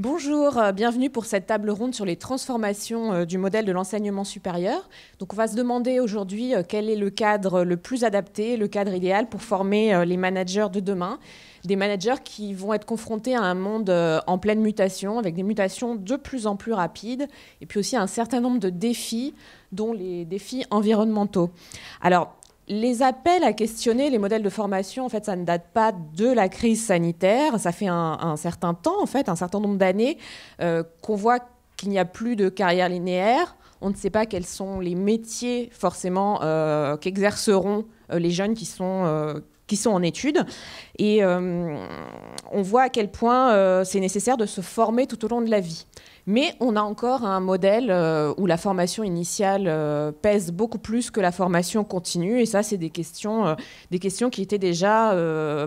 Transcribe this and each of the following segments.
Bonjour, bienvenue pour cette table ronde sur les transformations du modèle de l'enseignement supérieur. Donc on va se demander aujourd'hui quel est le cadre le plus adapté, le cadre idéal pour former les managers de demain. Des managers qui vont être confrontés à un monde en pleine mutation, avec des mutations de plus en plus rapides, et puis aussi un certain nombre de défis, dont les défis environnementaux. Alors, les appels à questionner les modèles de formation, en fait, ça ne date pas de la crise sanitaire. Ça fait un certain temps, en fait, un certain nombre d'années, qu'on voit qu'il n'y a plus de carrière linéaire. On ne sait pas quels sont les métiers, forcément, qu'exerceront les jeunes qui sont en études. Et on voit à quel point c'est nécessaire de se former tout au long de la vie. Mais on a encore un modèle où la formation initiale pèse beaucoup plus que la formation continue. Et ça, c'est des questions qui étaient déjà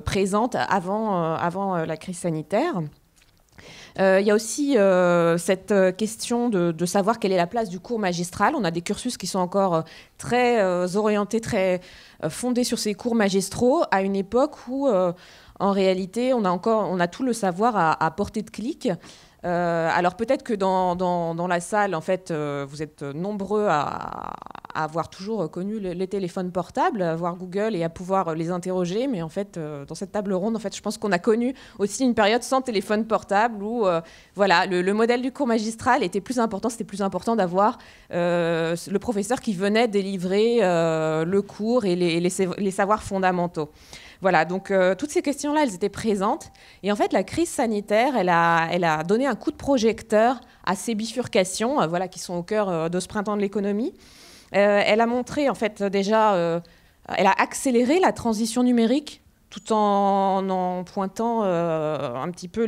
présentes avant la crise sanitaire. Il y a aussi cette question de savoir quelle est la place du cours magistral. On a des cursus qui sont encore très orientés, très fondés sur ces cours magistraux, à une époque où, en réalité, on a tout le savoir à portée de clic. Alors peut-être que dans la salle, en fait, vous êtes nombreux à avoir toujours connu les téléphones portables, à voir Google et à pouvoir les interroger. Mais en fait, dans cette table ronde, en fait, je pense qu'on a connu aussi une période sans téléphone portable où voilà, le modèle du cours magistral était plus important. C'était plus important d'avoir le professeur qui venait délivrer le cours et les savoirs fondamentaux. Voilà, donc toutes ces questions-là, elles étaient présentes. Et en fait, la crise sanitaire, elle a donné un coup de projecteur à ces bifurcations, voilà, qui sont au cœur de ce printemps de l'économie. Elle a montré, en fait, déjà, elle a accéléré la transition numérique tout en pointant un petit peu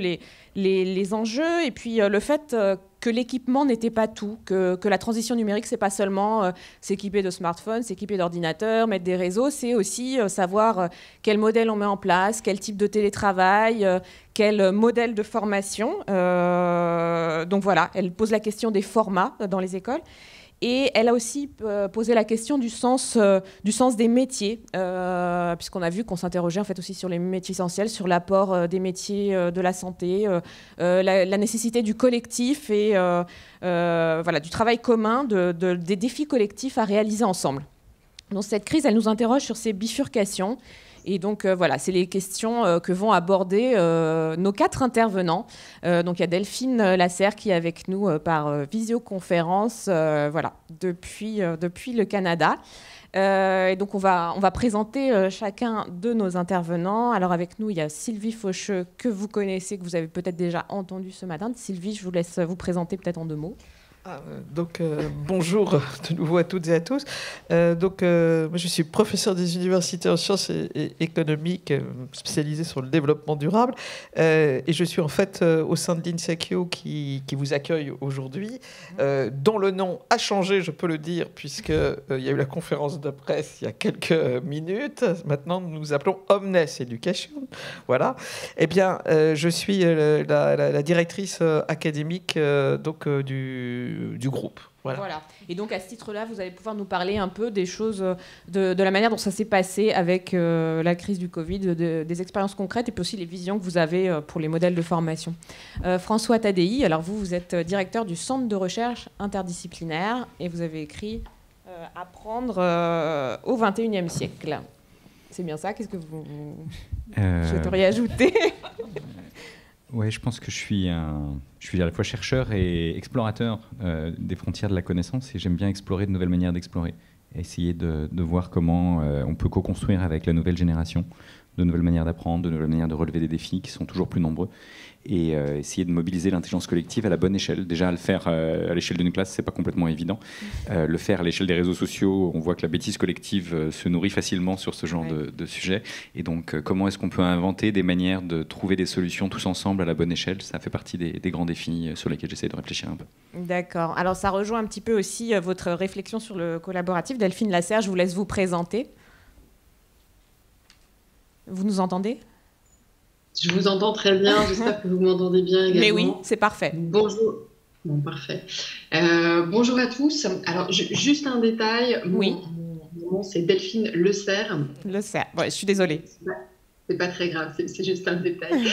les enjeux et puis le fait que l'équipement n'était pas tout, que la transition numérique, c'est pas seulement s'équiper de smartphones, s'équiper d'ordinateurs, mettre des réseaux, c'est aussi savoir quel modèle on met en place, quel type de télétravail, quel modèle de formation. Donc voilà, elle pose la question des formats dans les écoles. Et elle a aussi posé la question du sens des métiers, puisqu'on a vu qu'on s'interrogeait en fait aussi sur les métiers essentiels, sur l'apport des métiers de la santé, la nécessité du collectif et voilà, du travail commun, des défis collectifs à réaliser ensemble. Donc cette crise, elle nous interroge sur ces bifurcations. Et donc voilà, c'est les questions que vont aborder nos 4 intervenants. Donc il y a Delphine Lasserre qui est avec nous par visioconférence, voilà, depuis le Canada. Et donc on va présenter chacun de nos intervenants. Alors avec nous, il y a Sylvie Faucheux, que vous connaissez, que vous avez peut-être déjà entendu ce matin. Sylvie, je vous laisse vous présenter peut-être en 2 mots. Bonjour de nouveau à toutes et à tous. Moi, je suis professeur des universités en sciences et économiques, spécialisé sur le développement durable. Et je suis en fait au sein de l'INSEADO qui vous accueille aujourd'hui, dont le nom a changé, je peux le dire, puisqu'il y a eu la conférence de presse il y a quelques minutes. Maintenant, nous nous appelons Omnes Education. Voilà. Eh bien, je suis la directrice académique du groupe. Voilà. Et donc à ce titre-là, vous allez pouvoir nous parler un peu des choses, de la manière dont ça s'est passé avec la crise du Covid, des expériences concrètes et puis aussi les visions que vous avez pour les modèles de formation. François Tadei, alors vous êtes directeur du Centre de recherche interdisciplinaire et vous avez écrit Apprendre au XXIe siècle. C'est bien ça? Qu'est-ce que vous souhaiteriez ajouter? Oui, je pense que je suis à la fois chercheur et explorateur des frontières de la connaissance et j'aime bien explorer de nouvelles manières d'explorer et essayer de voir comment on peut co-construire avec la nouvelle génération de nouvelles manières d'apprendre, de nouvelles manières de relever des défis qui sont toujours plus nombreux et essayer de mobiliser l'intelligence collective à la bonne échelle. Déjà, le faire à l'échelle d'une classe, c'est pas complètement évident. Le faire à l'échelle des réseaux sociaux, on voit que la bêtise collective se nourrit facilement sur ce genre de sujet. Et donc, comment est-ce qu'on peut inventer des manières de trouver des solutions tous ensemble à la bonne échelle? Ça fait partie des grands défis sur lesquels j'essaie de réfléchir un peu. D'accord. Alors, ça rejoint un petit peu aussi votre réflexion sur le collaboratif. Delphine Lasserre, je vous laisse vous présenter. Vous nous entendez? Je vous entends très bien, j'espère que vous m'entendez bien également. Mais oui, c'est parfait. Bonjour. Bon, parfait. Bonjour à tous. Alors, juste un détail. Oui. Mon nom, c'est Delphine Lasserre. Lasserre. Ouais, je suis désolée. C'est pas très grave, c'est juste un détail.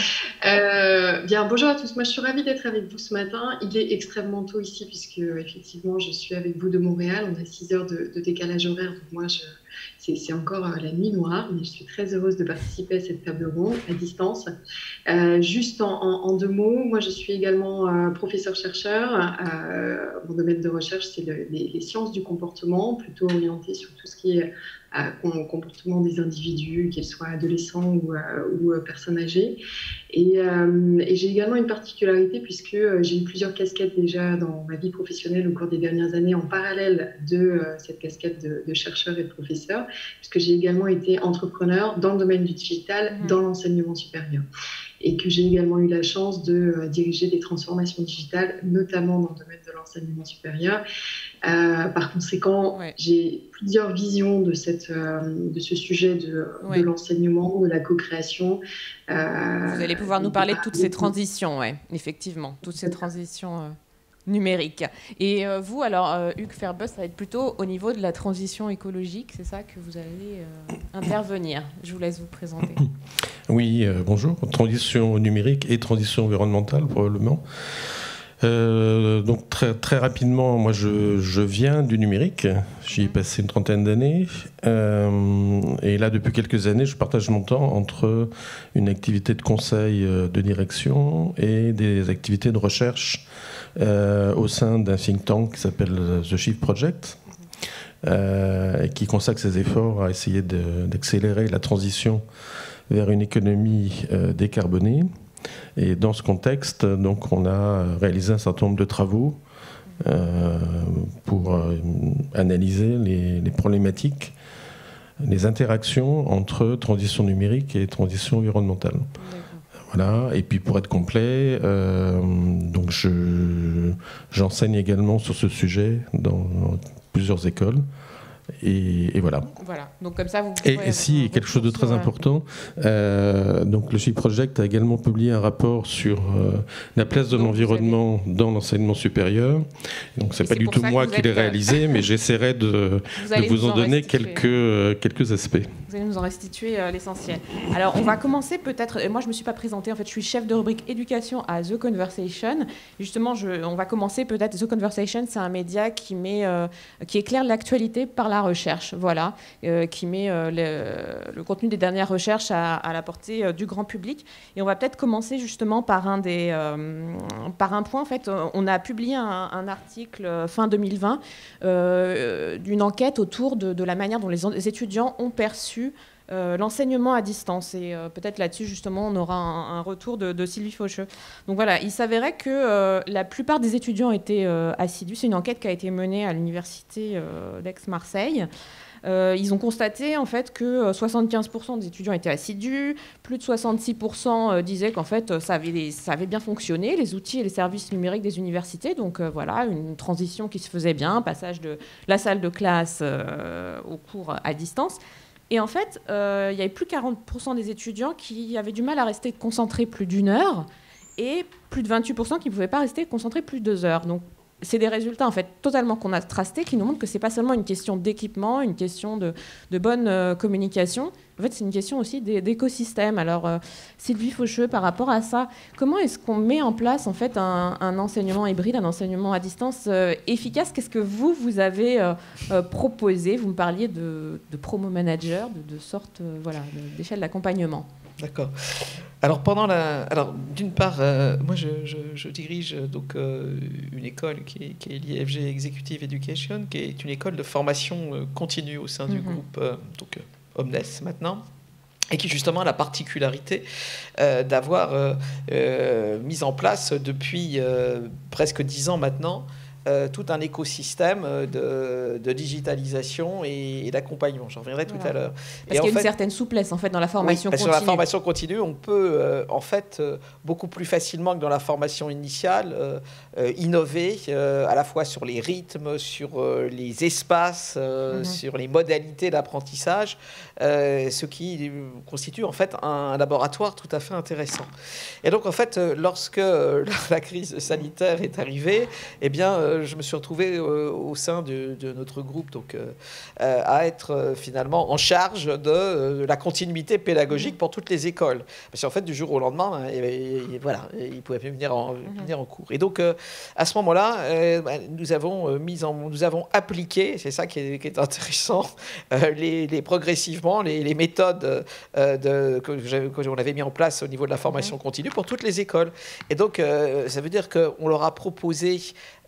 Bien, bonjour à tous. Moi, je suis ravie d'être avec vous ce matin. Il est extrêmement tôt ici, puisque effectivement, je suis avec vous de Montréal. On a 6 heures de décalage horaire. Donc, moi, c'est encore la nuit noire, mais je suis très heureuse de participer à cette table ronde à distance. Juste en 2 mots, moi, je suis également professeur-chercheur. Mon domaine de recherche, c'est les sciences du comportement, plutôt orienté sur tout ce qui est comportement des individus, qu'ils soient adolescents ou personnes âgées. Et j'ai également une particularité puisque j'ai eu plusieurs casquettes déjà dans ma vie professionnelle au cours des dernières années en parallèle de cette casquette de chercheur et de professeur, puisque j'ai également été entrepreneur dans le domaine du digital, dans l'enseignement supérieur. Et que j'ai également eu la chance de diriger des transformations digitales, notamment dans le domaine de l'enseignement supérieur. Par conséquent, j'ai plusieurs visions de ce sujet de l'enseignement, de la co-création. Vous allez pouvoir nous parler de toutes ces transitions, effectivement, toutes ces transitions numériques. Et vous, alors, Hugues Ferbus, ça va être plutôt au niveau de la transition écologique, c'est ça que vous allez intervenir. Je vous laisse vous présenter. Oui, bonjour. Transition numérique et transition environnementale, probablement. Donc très rapidement, moi je viens du numérique, j'y ai passé une trentaine d'années et là depuis quelques années je partage mon temps entre une activité de conseil de direction et des activités de recherche au sein d'un think tank qui s'appelle The Shift Project et qui consacre ses efforts à essayer d'accélérer la transition vers une économie décarbonée. Et dans ce contexte, donc, on a réalisé un certain nombre de travaux pour analyser les problématiques, les interactions entre transition numérique et transition environnementale. Voilà. Et puis pour être complet, donc j'enseigne également sur ce sujet dans plusieurs écoles. Et voilà. Voilà. Donc comme ça, vous et si, quelque chose de très important, donc le Shift Project a également publié un rapport sur la place de l'environnement dans l'enseignement supérieur. Donc c'est pas du tout moi qui l'ai réalisé, mais j'essaierai de vous en donner quelques aspects. Vous allez nous en restituer l'essentiel. Alors on va commencer peut-être, moi je me suis pas présentée, en fait je suis chef de rubrique éducation à The Conversation. Justement, on va commencer peut-être, The Conversation, c'est un média qui éclaire l'actualité par la recherche, voilà, qui met le contenu des dernières recherches à la portée du grand public. Et on va peut-être commencer justement par un point. En fait, on a publié un article fin 2020 d'une enquête autour de la manière dont les étudiants ont perçu l'enseignement à distance. Et peut-être là-dessus, justement, on aura un retour de Sylvie Faucheux. Donc voilà, il s'avérait que la plupart des étudiants étaient assidus. C'est une enquête qui a été menée à l'université d'Aix-Marseille. Ils ont constaté en fait que 75% des étudiants étaient assidus, plus de 66% disaient qu'en fait ça avait bien fonctionné, les outils et les services numériques des universités. Donc voilà, une transition qui se faisait bien, passage de la salle de classe au cours à distance. Et en fait, il y avait plus de 40% des étudiants qui avaient du mal à rester concentrés plus d'1 heure et plus de 28% qui ne pouvaient pas rester concentrés plus de 2 heures. Donc, c'est des résultats en fait totalement contrastés qui nous montrent que c'est pas seulement une question d'équipement, une question de bonne communication. En fait, c'est une question aussi d'écosystème. Alors, Sylvie Faucheux, par rapport à ça, comment est-ce qu'on met en place en fait un enseignement hybride, un enseignement à distance efficace? Qu'est-ce que vous avez proposé? Vous me parliez de promo manager, de sorte d'échelle d'accompagnement. D'accord. Alors d'une part, moi je dirige donc une école qui est l'IFG Executive Education, qui est une école de formation continue au sein du groupe Omnes maintenant, et qui justement a la particularité d'avoir mis en place depuis presque 10 ans maintenant tout un écosystème de digitalisation et d'accompagnement. J'en reviendrai tout à l'heure. Parce qu'il y a une certaine souplesse en fait dans la formation continue. Sur la formation continue, on peut en fait beaucoup plus facilement que dans la formation initiale innover à la fois sur les rythmes, sur les espaces, sur les modalités d'apprentissage, ce qui constitue en fait un laboratoire tout à fait intéressant. Et donc en fait, lorsque la crise sanitaire est arrivée, eh bien je me suis retrouvé au sein de notre groupe donc, à être finalement en charge de la continuité pédagogique pour toutes les écoles. Parce qu'en fait, du jour au lendemain, voilà, ils ne pouvaient plus venir en cours. Et donc, à ce moment-là, nous avons appliqué, c'est ça qui est intéressant, progressivement les méthodes que on avait mis en place au niveau de la formation continue pour toutes les écoles. Et donc, ça veut dire qu'on leur a proposé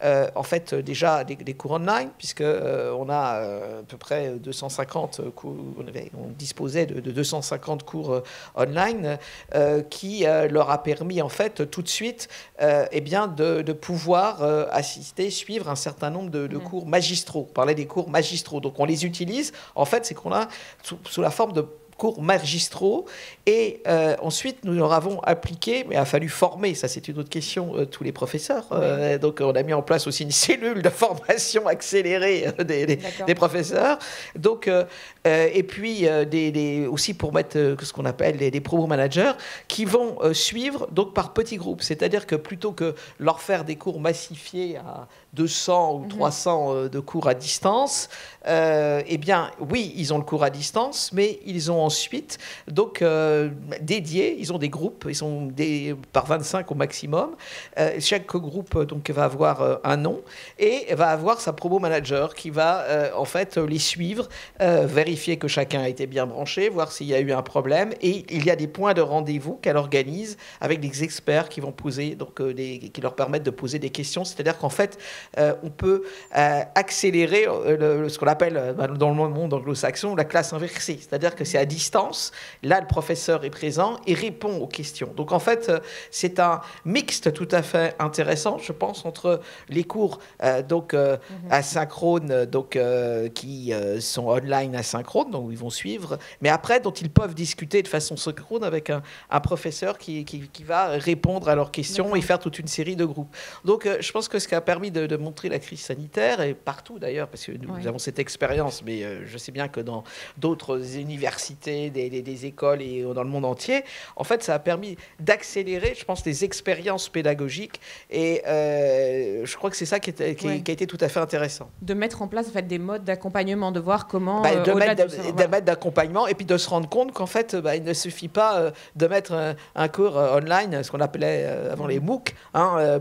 en fait déjà des cours online, puisque on a à peu près 250 cours, on disposait de 250 cours online qui leur a permis en fait tout de suite de pouvoir suivre un certain nombre de cours magistraux. On parlait des cours magistraux, donc on les utilise en fait, c'est qu'on a sous la forme de cours magistraux et ensuite nous leur avons appliqué, mais il a fallu former, ça c'est une autre question, tous les professeurs. Donc on a mis en place aussi une cellule de formation accélérée des professeurs. Donc, et puis aussi pour mettre ce qu'on appelle des promo managers qui vont suivre donc par petits groupes. C'est-à-dire que plutôt que leur faire des cours massifiés à 200 ou 300 de cours à distance, oui, ils ont le cours à distance, mais ils ont ensuite donc dédiés, ils ont des groupes, ils sont par 25 au maximum. Chaque groupe donc va avoir un nom et va avoir sa promo manager qui va en fait les suivre, vérifier que chacun a été bien branché, voir s'il y a eu un problème, et il y a des points de rendez-vous qu'elle organise avec des experts qui vont poser qui leur permettent de poser des questions. C'est-à-dire qu'en fait on peut accélérer ce qu'on appelle dans le monde anglo-saxon la classe inversée, c'est-à-dire que c'est à distance, là le professeur est présent et répond aux questions. Donc en fait c'est un mixte tout à fait intéressant, je pense, entre les cours asynchrones qui sont online asynchrones, donc ils vont suivre, mais après dont ils peuvent discuter de façon synchrone avec un professeur qui va répondre à leurs questions et faire toute une série de groupes. Donc je pense que ce qui a permis de montrer la crise sanitaire, et partout d'ailleurs, parce que nous avons cette expérience, mais je sais bien que dans d'autres universités, des écoles et dans le monde entier, en fait, ça a permis d'accélérer, je pense, les expériences pédagogiques, et je crois que c'est ça qui a été tout à fait intéressant. De mettre en place en fait, des modes d'accompagnement, de voir comment... de mettre d'accompagnement, et puis de se rendre compte qu'en fait, il ne suffit pas de mettre un cours online, ce qu'on appelait avant les MOOC,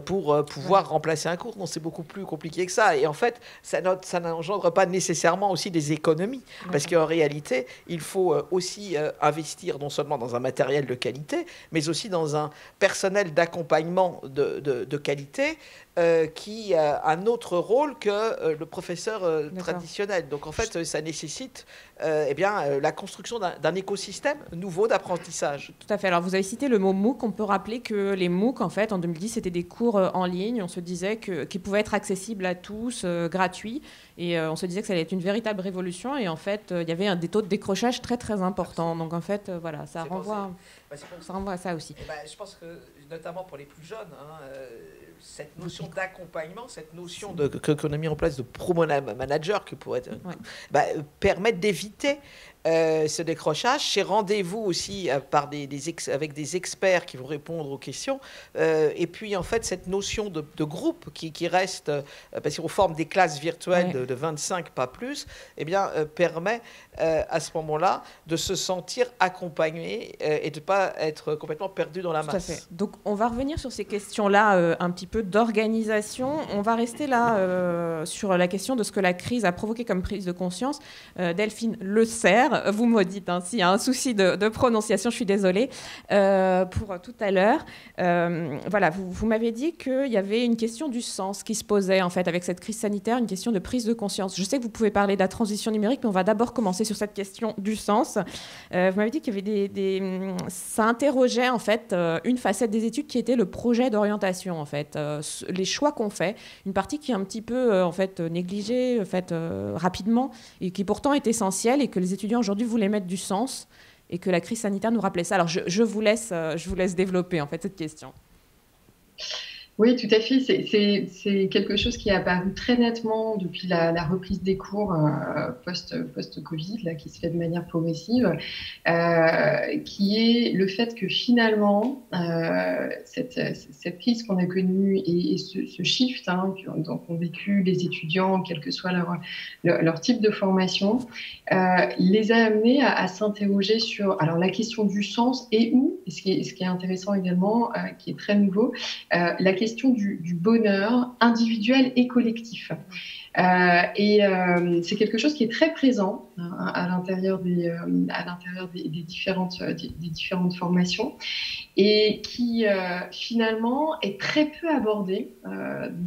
pour pouvoir remplacer un cours. Non, c'est beaucoup plus compliqué que ça. Et en fait, ça n'engendre pas nécessairement aussi des économies. Parce qu'en réalité, il faut aussi investir non seulement dans un matériel de qualité, mais aussi dans un personnel d'accompagnement de qualité qui a un autre rôle que le professeur traditionnel. Donc en fait, ça nécessite la construction d'un écosystème nouveau d'apprentissage. Tout à fait. Alors vous avez cité le mot MOOC. On peut rappeler que les MOOC, en fait, en 2010, c'était des cours en ligne. On se disait qu'ils pouvaient être accessibles à tous, gratuits. Et on se disait que ça allait être une véritable révolution. Et en fait, il y avait des taux de décrochage très, très importants. Donc en fait, voilà, ça renvoie à ça aussi. Je pense que, notamment pour les plus jeunes, cette notion d'accompagnement, cette notion qu'on a mis en place de promo manager, qui pourrait permettre d'éviter ce décrochage, ces rendez-vous aussi avec des experts qui vont répondre aux questions, et puis en fait cette notion de groupe qui reste, parce qu'on forme des classes virtuelles de 25, pas plus, permet à ce moment-là de se sentir accompagné et de ne pas être complètement perdu dans la masse. Tout à fait. Donc on va revenir sur ces questions-là un petit peu d'organisation. On va rester là sur la question de ce que la crise a provoqué comme prise de conscience. Delphine Le Serre, vous me dites s'il y a un souci de prononciation, je suis désolée, pour tout à l'heure. Voilà, vous m'avez dit qu'il y avait une question du sens qui se posait en fait avec cette crise sanitaire, une question de prise de conscience. Je sais que vous pouvez parler de la transition numérique, mais on va d'abord commencer sur cette question du sens. Vous m'avez dit qu'il y avait ça interrogeait en fait une facette des études qui était le projet d'orientation en fait, les choix qu'on fait, une partie qui est un petit peu en fait négligée en fait rapidement et qui pourtant est essentielle et que les étudiants aujourd'hui voulaient mettre du sens et que la crise sanitaire nous rappelait ça. Alors je vous laisse développer en fait cette question. Oui, tout à fait. C'est quelque chose qui est apparu très nettement depuis la reprise des cours post-Covid, là, qui se fait de manière progressive, qui est le fait que finalement, cette crise qu'on a connue et ce shift qu'ont vécu les étudiants, quel que soit leur type de formation, les a amenés à s'interroger sur alors, la question du sens et ce qui est intéressant également, qui est très nouveau, la question du bonheur individuel et collectif. C'est quelque chose qui est très présent à l'intérieur des différentes formations et qui finalement est très peu abordé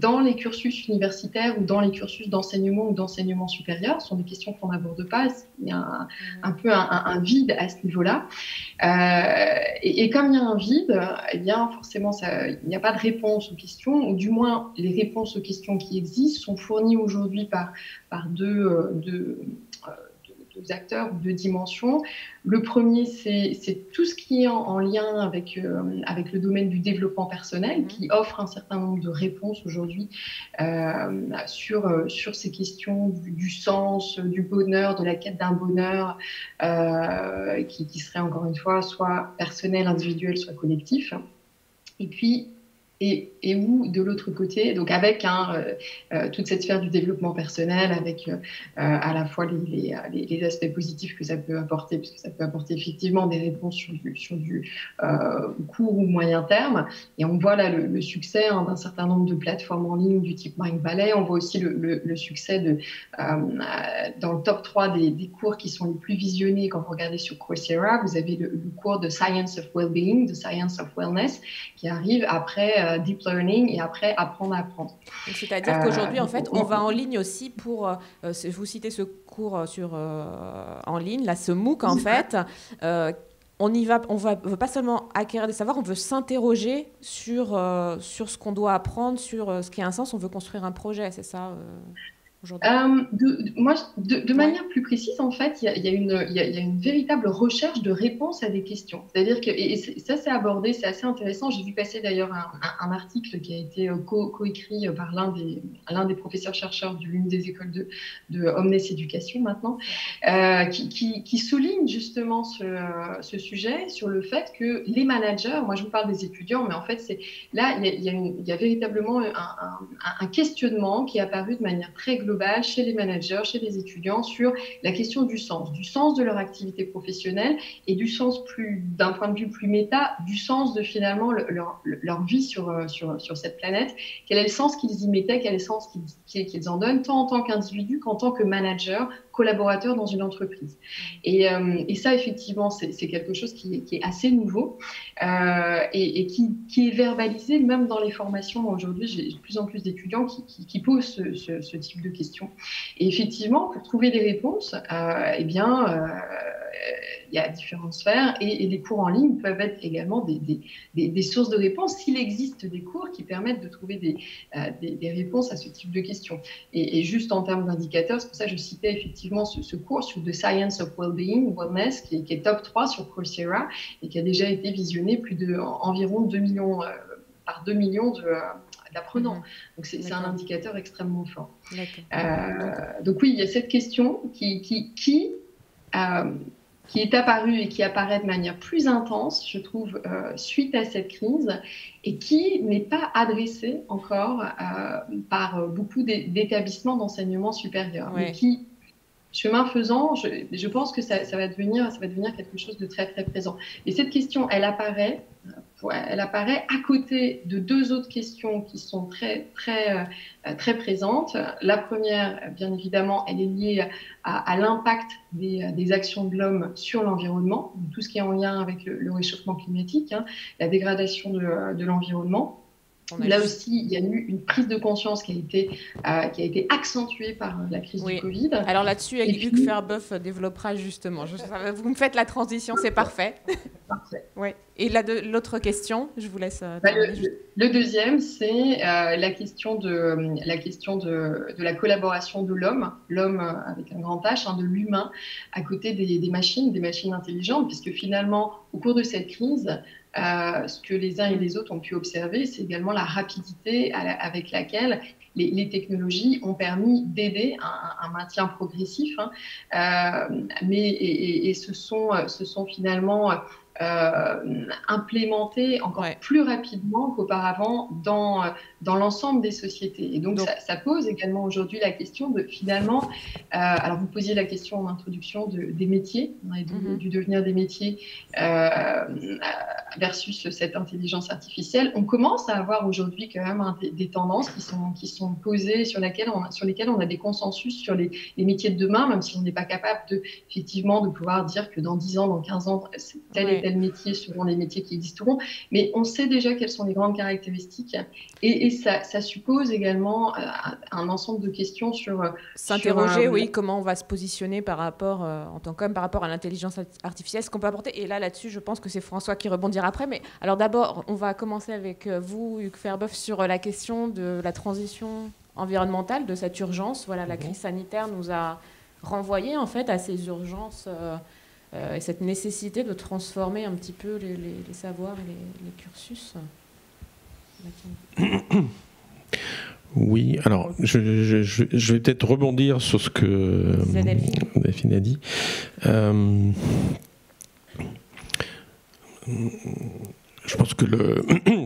dans les cursus universitaires ou dans les cursus d'enseignement ou d'enseignement supérieur. Ce sont des questions qu'on n'aborde pas. Il y a un peu un vide à ce niveau-là. Et comme il y a un vide, eh bien forcément, il n'y a pas de réponse aux questions, ou du moins les réponses aux questions qui existent sont fournies aujourd'hui par deux acteurs, deux dimensions. Le premier, c'est tout ce qui est en lien avec le domaine du développement personnel, qui offre un certain nombre de réponses aujourd'hui sur ces questions du sens, du bonheur, de la quête d'un bonheur qui serait encore une fois soit personnel, individuel, soit collectif. Et puis, et où de l'autre côté, donc avec toute cette sphère du développement personnel, avec à la fois les aspects positifs que ça peut apporter, puisque ça peut apporter effectivement des réponses sur du court ou moyen terme. Et on voit là le succès d'un certain nombre de plateformes en ligne du type Mindvalley. On voit aussi le succès dans le top 3 des cours qui sont les plus visionnés quand vous regardez sur Coursera. Vous avez le cours de Science of Wellbeing, de Science of Wellness, qui arrive après Deep Learning et après Apprendre à apprendre. C'est-à-dire qu'aujourd'hui, en fait, on va en ligne aussi pour... vous citez ce cours en ligne, là, ce MOOC, en fait. On veut pas seulement acquérir des savoirs, on veut s'interroger sur ce qu'on doit apprendre, sur ce qui a un sens. On veut construire un projet, c'est ça de manière plus précise, en fait, il y a une véritable recherche de réponses à des questions. C'est-à-dire que, et ça c'est abordé, c'est assez intéressant. J'ai vu passer d'ailleurs un article qui a été coécrit par l'un des professeurs-chercheurs de l'une des écoles de Omnes Éducation maintenant, qui souligne justement ce sujet sur le fait que les managers, moi je vous parle des étudiants, mais en fait là il y a véritablement un questionnement qui est apparu de manière très globale chez les managers, chez les étudiants, sur la question du sens de leur activité professionnelle et du sens d'un point de vue plus méta, du sens de finalement leur vie sur cette planète. Quel est le sens qu'ils y mettaient, quel est le sens qu'ils en donnent, tant en tant qu'individu qu'en tant que manager, collaborateur dans une entreprise. Et ça, effectivement, c'est quelque chose qui est assez nouveau et qui est verbalisé même dans les formations. Aujourd'hui, j'ai de plus en plus d'étudiants qui posent ce type de questions. Et effectivement, pour trouver des réponses, il y a différentes sphères et les cours en ligne peuvent être également des sources de réponses s'il existe des cours qui permettent de trouver des réponses à ce type de questions. Et juste en termes d'indicateurs, c'est pour ça que je citais effectivement ce cours sur The Science of Wellbeing, Wellness, qui est top 3 sur Coursera et qui a déjà été visionné environ 2 millions d'apprenants. Donc c'est un indicateur extrêmement fort. Donc oui, il y a cette question qui est apparue et qui apparaît de manière plus intense, je trouve, suite à cette crise, et qui n'est pas adressée encore par beaucoup d'établissements d'enseignement supérieur, mais qui, chemin faisant, je pense que ça va devenir quelque chose de très, très présent. Et cette question, elle apparaît à côté de deux autres questions qui sont très, très, très présentes. La première, bien évidemment, elle est liée à l'impact des actions de l'homme sur l'environnement, tout ce qui est en lien avec le réchauffement climatique, la dégradation de l'environnement. Là aussi, il y a eu une prise de conscience qui a été accentuée par la crise du Covid. Alors là-dessus, Luc Ferbeuf développera justement. Vous me faites la transition, c'est parfait. Parfait. Oui. Et l'autre question, je vous laisse. Le deuxième, c'est la question de la collaboration de l'homme avec un grand H, de l'humain, à côté des machines intelligentes, puisque finalement, au cours de cette crise, ce que les uns et les autres ont pu observer, c'est également la rapidité avec laquelle les technologies ont permis d'aider un maintien progressif, et se sont finalement implémentés encore plus rapidement qu'auparavant dans l'ensemble des sociétés. Et donc ça pose également aujourd'hui la question de finalement, alors vous posiez la question en introduction des métiers, du devenir des métiers versus cette intelligence artificielle. On commence à avoir aujourd'hui quand même des tendances qui sont posées, sur lesquelles on a des consensus sur les métiers de demain, même si on n'est pas capable effectivement de pouvoir dire que dans 10 ans, dans 15 ans, tel et tel métier seront les métiers qui existeront, mais on sait déjà quelles sont les grandes caractéristiques, et ça suppose également un ensemble de questions sur... S'interroger, comment on va se positionner par rapport, en tant qu'homme, par rapport à l'intelligence artificielle, ce qu'on peut apporter. Et là-dessus, je pense que c'est François qui rebondira après. Mais alors d'abord, on va commencer avec vous, Hugues Ferbeuf, sur la question de la transition environnementale, de cette urgence. Voilà, la crise sanitaire nous a renvoyé en fait à ces urgences et cette nécessité de transformer un petit peu les savoirs et les cursus. Oui, alors je vais peut-être rebondir sur ce que Delphine a dit. Je pense que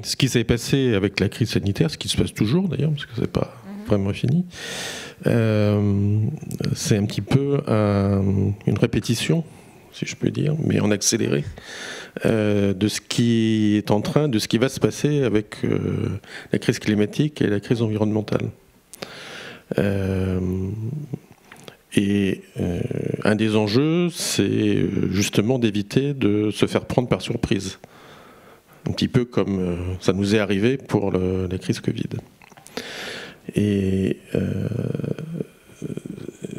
ce qui s'est passé avec la crise sanitaire, ce qui se passe toujours d'ailleurs, parce que c'est pas vraiment fini, c'est un petit peu une répétition, si je peux dire, mais en accéléré, de ce qui est de ce qui va se passer avec la crise climatique et la crise environnementale. Et un des enjeux, c'est justement d'éviter de se faire prendre par surprise. Un petit peu comme ça nous est arrivé pour la crise Covid. Et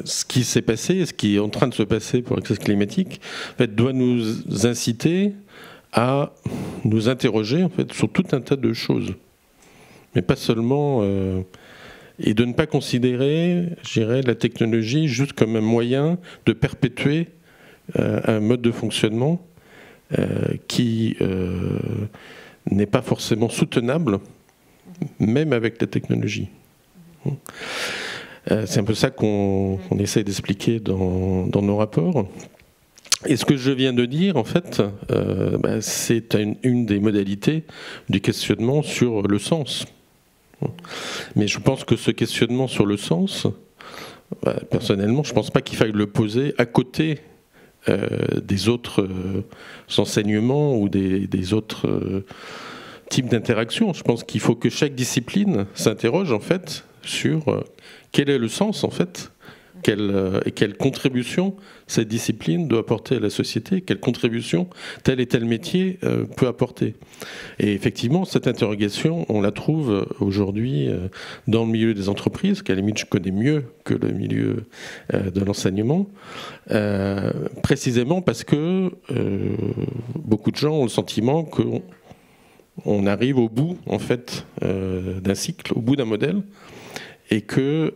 ce qui s'est passé, ce qui est en train de se passer pour la crise climatique, en fait, doit nous inciter à nous interroger en fait, sur tout un tas de choses. Mais pas seulement... et de ne pas considérer, je dirais, la technologie juste comme un moyen de perpétuer un mode de fonctionnement qui n'est pas forcément soutenable, même avec la technologie. C'est un peu ça qu'on essaie d'expliquer dans nos rapports. Et ce que je viens de dire, en fait, c'est une des modalités du questionnement sur le sens. Mais je pense que ce questionnement sur le sens, personnellement, je ne pense pas qu'il faille le poser à côté des autres enseignements ou des autres types d'interactions. Je pense qu'il faut que chaque discipline s'interroge, en fait, sur quel est le sens, en fait, et quelle contribution cette discipline doit apporter à la société, quelle contribution tel et tel métier peut apporter. Et effectivement, cette interrogation, on la trouve aujourd'hui dans le milieu des entreprises, qu'à la limite je connais mieux que le milieu de l'enseignement, précisément parce que beaucoup de gens ont le sentiment qu'on arrive au bout, en fait, d'un cycle, au bout d'un modèle, et que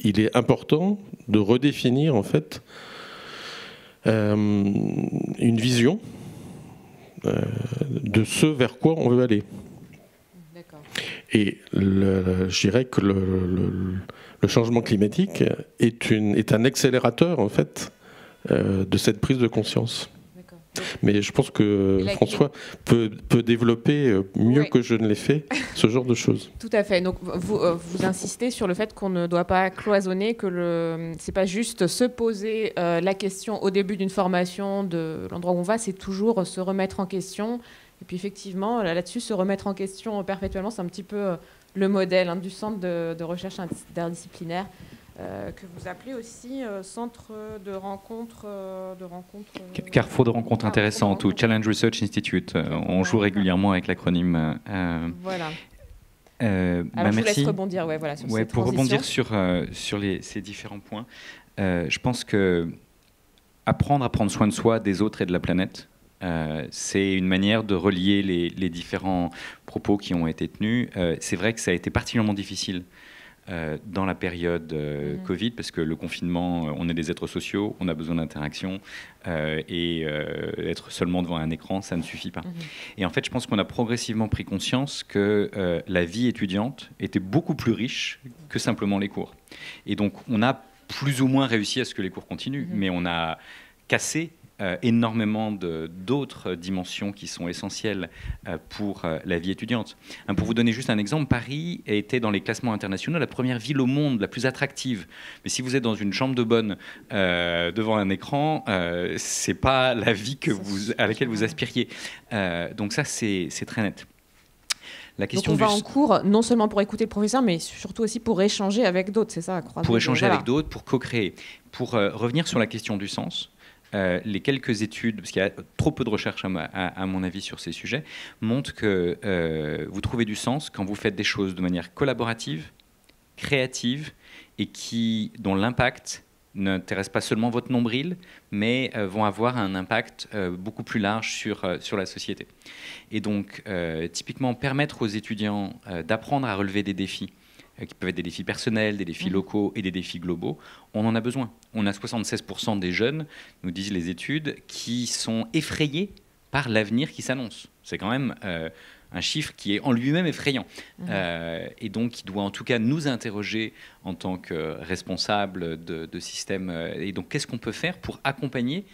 il est important de redéfinir en fait une vision de ce vers quoi on veut aller. D'accord. Et je dirais que le changement climatique est un accélérateur en fait de cette prise de conscience. Mais je pense que François peut développer mieux que je ne l'ai fait ce genre de choses. Tout à fait. Donc vous insistez sur le fait qu'on ne doit pas cloisonner, que c'est pas juste se poser la question au début d'une formation de l'endroit où on va, c'est toujours se remettre en question. Et puis effectivement, là-dessus, se remettre en question perpétuellement, c'est un petit peu le modèle du centre de recherche interdisciplinaire. Que vous appelez aussi centre de rencontres... Carrefour de rencontres intéressantes ou Challenge Research Institute. On joue régulièrement avec l'acronyme. Voilà. Alors je vous laisse rebondir sur cette transition. Pour rebondir sur ces différents points, je pense que apprendre à prendre soin de soi, des autres et de la planète, c'est une manière de relier les différents propos qui ont été tenus. C'est vrai que ça a été particulièrement difficile dans la période Covid, parce que le confinement, on est des êtres sociaux, on a besoin d'interaction, et être seulement devant un écran, ça ne suffit pas. Et en fait, je pense qu'on a progressivement pris conscience que la vie étudiante était beaucoup plus riche que simplement les cours. Et donc, on a plus ou moins réussi à ce que les cours continuent, mais on a cassé énormément d'autres dimensions qui sont essentielles pour la vie étudiante. Pour vous donner juste un exemple, Paris était dans les classements internationaux la première ville au monde, la plus attractive. Mais si vous êtes dans une chambre de bonne devant un écran, c'est pas la vie à laquelle vous aspiriez. Donc ça, c'est très net. Donc on va en cours non seulement pour écouter le professeur, mais surtout aussi pour échanger avec d'autres, c'est ça? Pour échanger avec d'autres, pour co-créer. Pour revenir sur la question du sens, les quelques études, parce qu'il y a trop peu de recherches à mon avis sur ces sujets, montrent que vous trouvez du sens quand vous faites des choses de manière collaborative, créative, et dont l'impact n'intéresse pas seulement votre nombril, mais vont avoir un impact beaucoup plus large sur la société. Et donc, typiquement, permettre aux étudiants d'apprendre à relever des défis, qui peuvent être des défis personnels, des défis locaux et des défis globaux, on en a besoin. On a 76% des jeunes, nous disent les études, qui sont effrayés par l'avenir qui s'annonce. C'est quand même un chiffre qui est en lui-même effrayant. Et donc, qui doit en tout cas nous interroger en tant que responsables de système. Et donc, qu'est-ce qu'on peut faire pour accompagner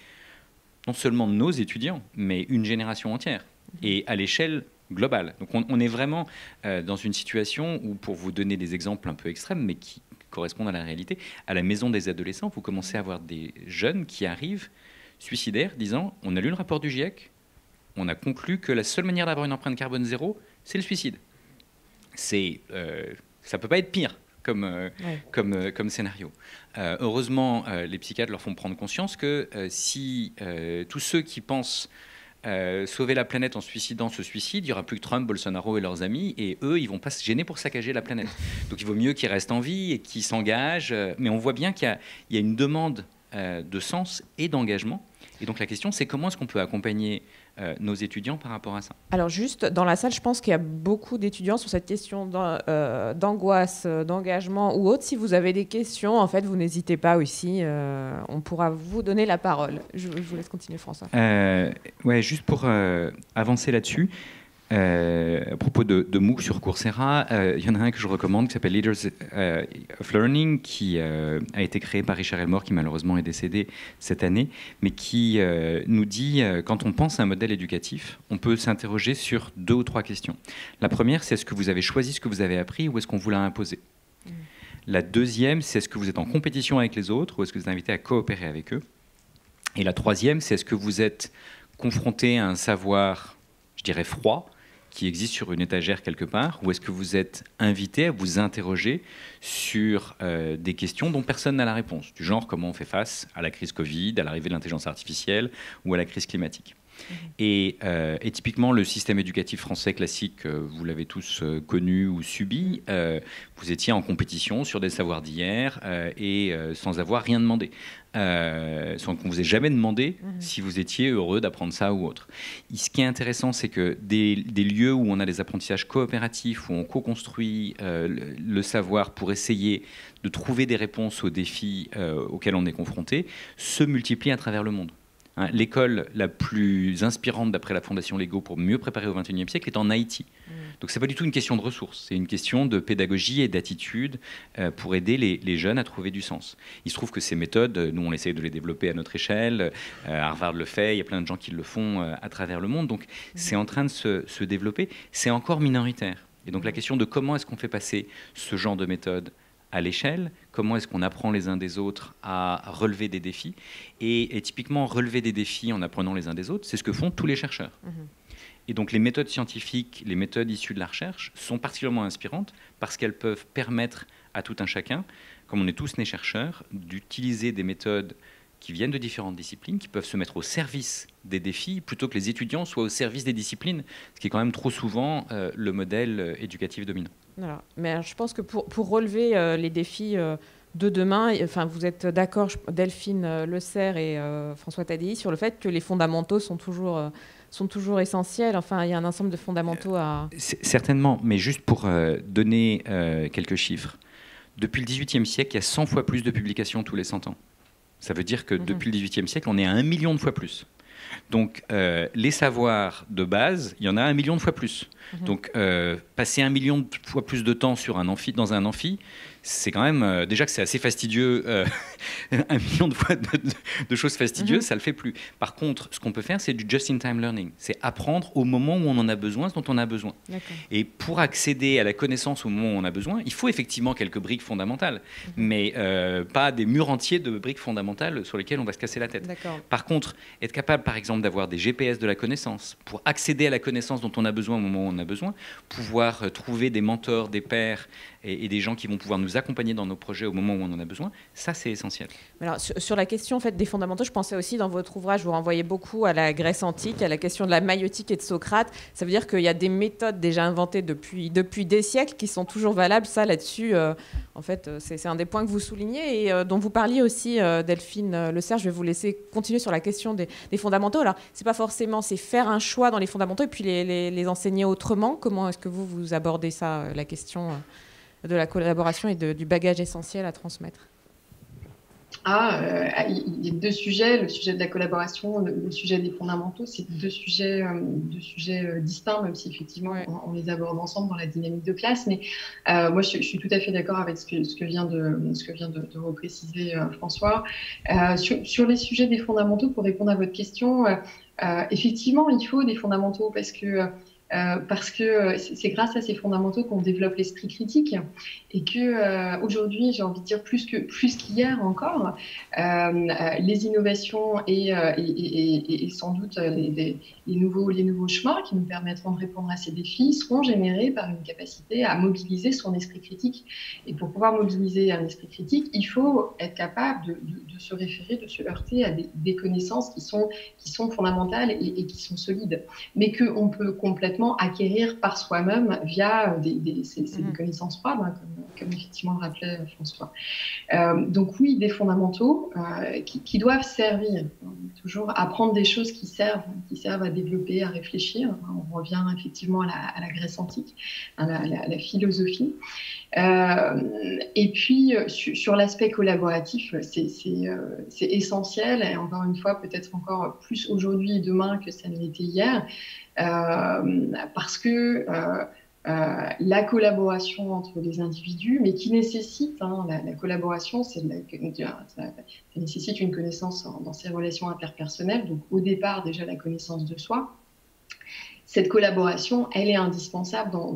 non seulement nos étudiants, mais une génération entière, et à l'échelle globale. Donc on est vraiment dans une situation où, pour vous donner des exemples un peu extrêmes, mais qui correspondent à la réalité, à la maison des adolescents, vous commencez à avoir des jeunes qui arrivent suicidaires, disant « on a lu le rapport du GIEC, on a conclu que la seule manière d'avoir une empreinte carbone zéro, c'est le suicide ». Ça ne peut pas être pire comme scénario. Heureusement, les psychiatres leur font prendre conscience que si tous ceux qui pensent sauver la planète en se suicidant se suicident, il n'y aura plus que Trump, Bolsonaro et leurs amis, et eux, ils ne vont pas se gêner pour saccager la planète. Donc il vaut mieux qu'ils restent en vie et qu'ils s'engagent. Mais on voit bien qu'il y a une demande de sens et d'engagement. Et donc la question, c'est comment est-ce qu'on peut accompagner nos étudiants par rapport à ça? Alors juste, dans la salle, je pense qu'il y a beaucoup d'étudiants sur cette question d'angoisse, d'engagement ou autre. Si vous avez des questions, en fait, vous n'hésitez pas aussi. On pourra vous donner la parole. Je vous laisse continuer, François. Ouais, juste pour avancer là-dessus. À propos de MOOC sur Coursera, il y en a un que je recommande qui s'appelle Leaders of Learning, qui a été créé par Richard Elmore, qui malheureusement est décédé cette année, mais qui nous dit, quand on pense à un modèle éducatif, on peut s'interroger sur 2 ou 3 questions. La première, c'est est-ce que vous avez choisi ce que vous avez appris ou est-ce qu'on vous l'a imposé? La deuxième, c'est est-ce que vous êtes en compétition avec les autres ou est-ce que vous êtes invité à coopérer avec eux? Et la troisième, c'est est-ce que vous êtes confronté à un savoir, je dirais froid, qui existe sur une étagère quelque part, ou est-ce que vous êtes invité à vous interroger sur des questions dont personne n'a la réponse, du genre comment on fait face à la crise Covid, à l'arrivée de l'intelligence artificielle ou à la crise climatique. Et typiquement, le système éducatif français classique, vous l'avez tous connu ou subi, vous étiez en compétition sur des savoirs d'hier et sans avoir rien demandé. Sans qu'on vous ait jamais demandé si vous étiez heureux d'apprendre ça ou autre. Et ce qui est intéressant, c'est que des lieux où on a des apprentissages coopératifs, où on co-construit le savoir pour essayer de trouver des réponses aux défis auxquels on est confronté, se multiplient à travers le monde. L'école la plus inspirante d'après la Fondation Lego pour mieux préparer au XXIe siècle est en Haïti. Donc ce n'est pas du tout une question de ressources, c'est une question de pédagogie et d'attitude pour aider les jeunes à trouver du sens. Il se trouve que ces méthodes, nous on essaye de les développer à notre échelle, Harvard le fait, il y a plein de gens qui le font à travers le monde, donc c'est en train de se développer, c'est encore minoritaire. Et donc la question de comment est-ce qu'on fait passer ce genre de méthode à l'échelle, comment est-ce qu'on apprend les uns des autres à relever des défis, et typiquement relever des défis en apprenant les uns des autres, c'est ce que font tous les chercheurs. Et donc les méthodes scientifiques, les méthodes issues de la recherche sont particulièrement inspirantes parce qu'elles peuvent permettre à tout un chacun, comme on est tous nés chercheurs, d'utiliser des méthodes qui viennent de différentes disciplines, qui peuvent se mettre au service des défis, plutôt que les étudiants soient au service des disciplines, ce qui est quand même trop souvent le modèle éducatif dominant. Voilà. Mais je pense que pour relever les défis de demain, enfin, vous êtes d'accord, Delphine Le Serre et François Tadei, sur le fait que les fondamentaux sont toujours essentiels. Enfin, il y a un ensemble de fondamentaux à... Certainement, mais juste pour donner quelques chiffres. Depuis le XVIIIe siècle, il y a 100 fois plus de publications tous les 100 ans. Ça veut dire que depuis le XVIIIe siècle, on est à 1 million de fois plus. Donc, les savoirs de base, il y en a 1 million de fois plus. Donc, passer 1 million de fois plus de temps sur dans un amphi, c'est quand même, déjà que c'est assez fastidieux, 1 million de fois de choses fastidieuses, ça ne le fait plus. Par contre, ce qu'on peut faire, c'est du just-in-time learning. C'est apprendre au moment où on en a besoin, ce dont on a besoin. Et pour accéder à la connaissance au moment où on a besoin, il faut effectivement quelques briques fondamentales, mais pas des murs entiers de briques fondamentales sur lesquelles on va se casser la tête. Par contre, être capable, par exemple, d'avoir des GPS de la connaissance pour accéder à la connaissance dont on a besoin au moment où on a besoin, pouvoir trouver des mentors, des pairs et des gens qui vont pouvoir nous accompagner dans nos projets au moment où on en a besoin, ça c'est essentiel. Alors, sur la question en fait, des fondamentaux, je pensais aussi dans votre ouvrage, vous renvoyez beaucoup à la Grèce antique, à la question de la maïotique et de Socrate. Ça veut dire qu'il y a des méthodes déjà inventées depuis des siècles qui sont toujours valables. Ça, là-dessus, en fait, c'est un des points que vous soulignez et dont vous parliez aussi, Delphine Le Serre. Je vais vous laisser continuer sur la question des fondamentaux. Alors, c'est pas forcément, c'est faire un choix dans les fondamentaux et puis les enseigner autrement. Comment est-ce que vous abordez ça, la question de la collaboration et du bagage essentiel à transmettre? Il y a deux sujets, le sujet de la collaboration, le sujet des fondamentaux, c'est deux sujets distincts, même si effectivement on les aborde ensemble dans la dynamique de classe. Mais moi, je suis tout à fait d'accord avec ce que vient de repréciser François. Sur les sujets des fondamentaux, pour répondre à votre question, effectivement, il faut des fondamentaux parce que c'est grâce à ces fondamentaux qu'on développe l'esprit critique et que aujourd'hui, j'ai envie de dire plus qu'hier encore, les innovations et sans doute les nouveaux chemins qui nous permettront de répondre à ces défis seront générés par une capacité à mobiliser son esprit critique. Et pour pouvoir mobiliser un esprit critique, il faut être capable de se référer, de se heurter à des connaissances qui sont fondamentales et qui sont solides, mais qu'on peut complètement acquérir par soi-même via des connaissances froides, hein, comme effectivement le rappelait François. Donc oui, des fondamentaux qui doivent servir, toujours apprendre des choses qui servent à développer, à réfléchir. On revient effectivement à la Grèce antique, à la philosophie. Et puis sur l'aspect collaboratif, c'est essentiel, et encore une fois, peut-être encore plus aujourd'hui et demain que ça ne l'était hier, parce que la collaboration entre les individus, mais qui nécessite, la collaboration, ça nécessite une connaissance dans ses relations interpersonnelles, donc au départ déjà la connaissance de soi. Cette collaboration, elle est indispensable dans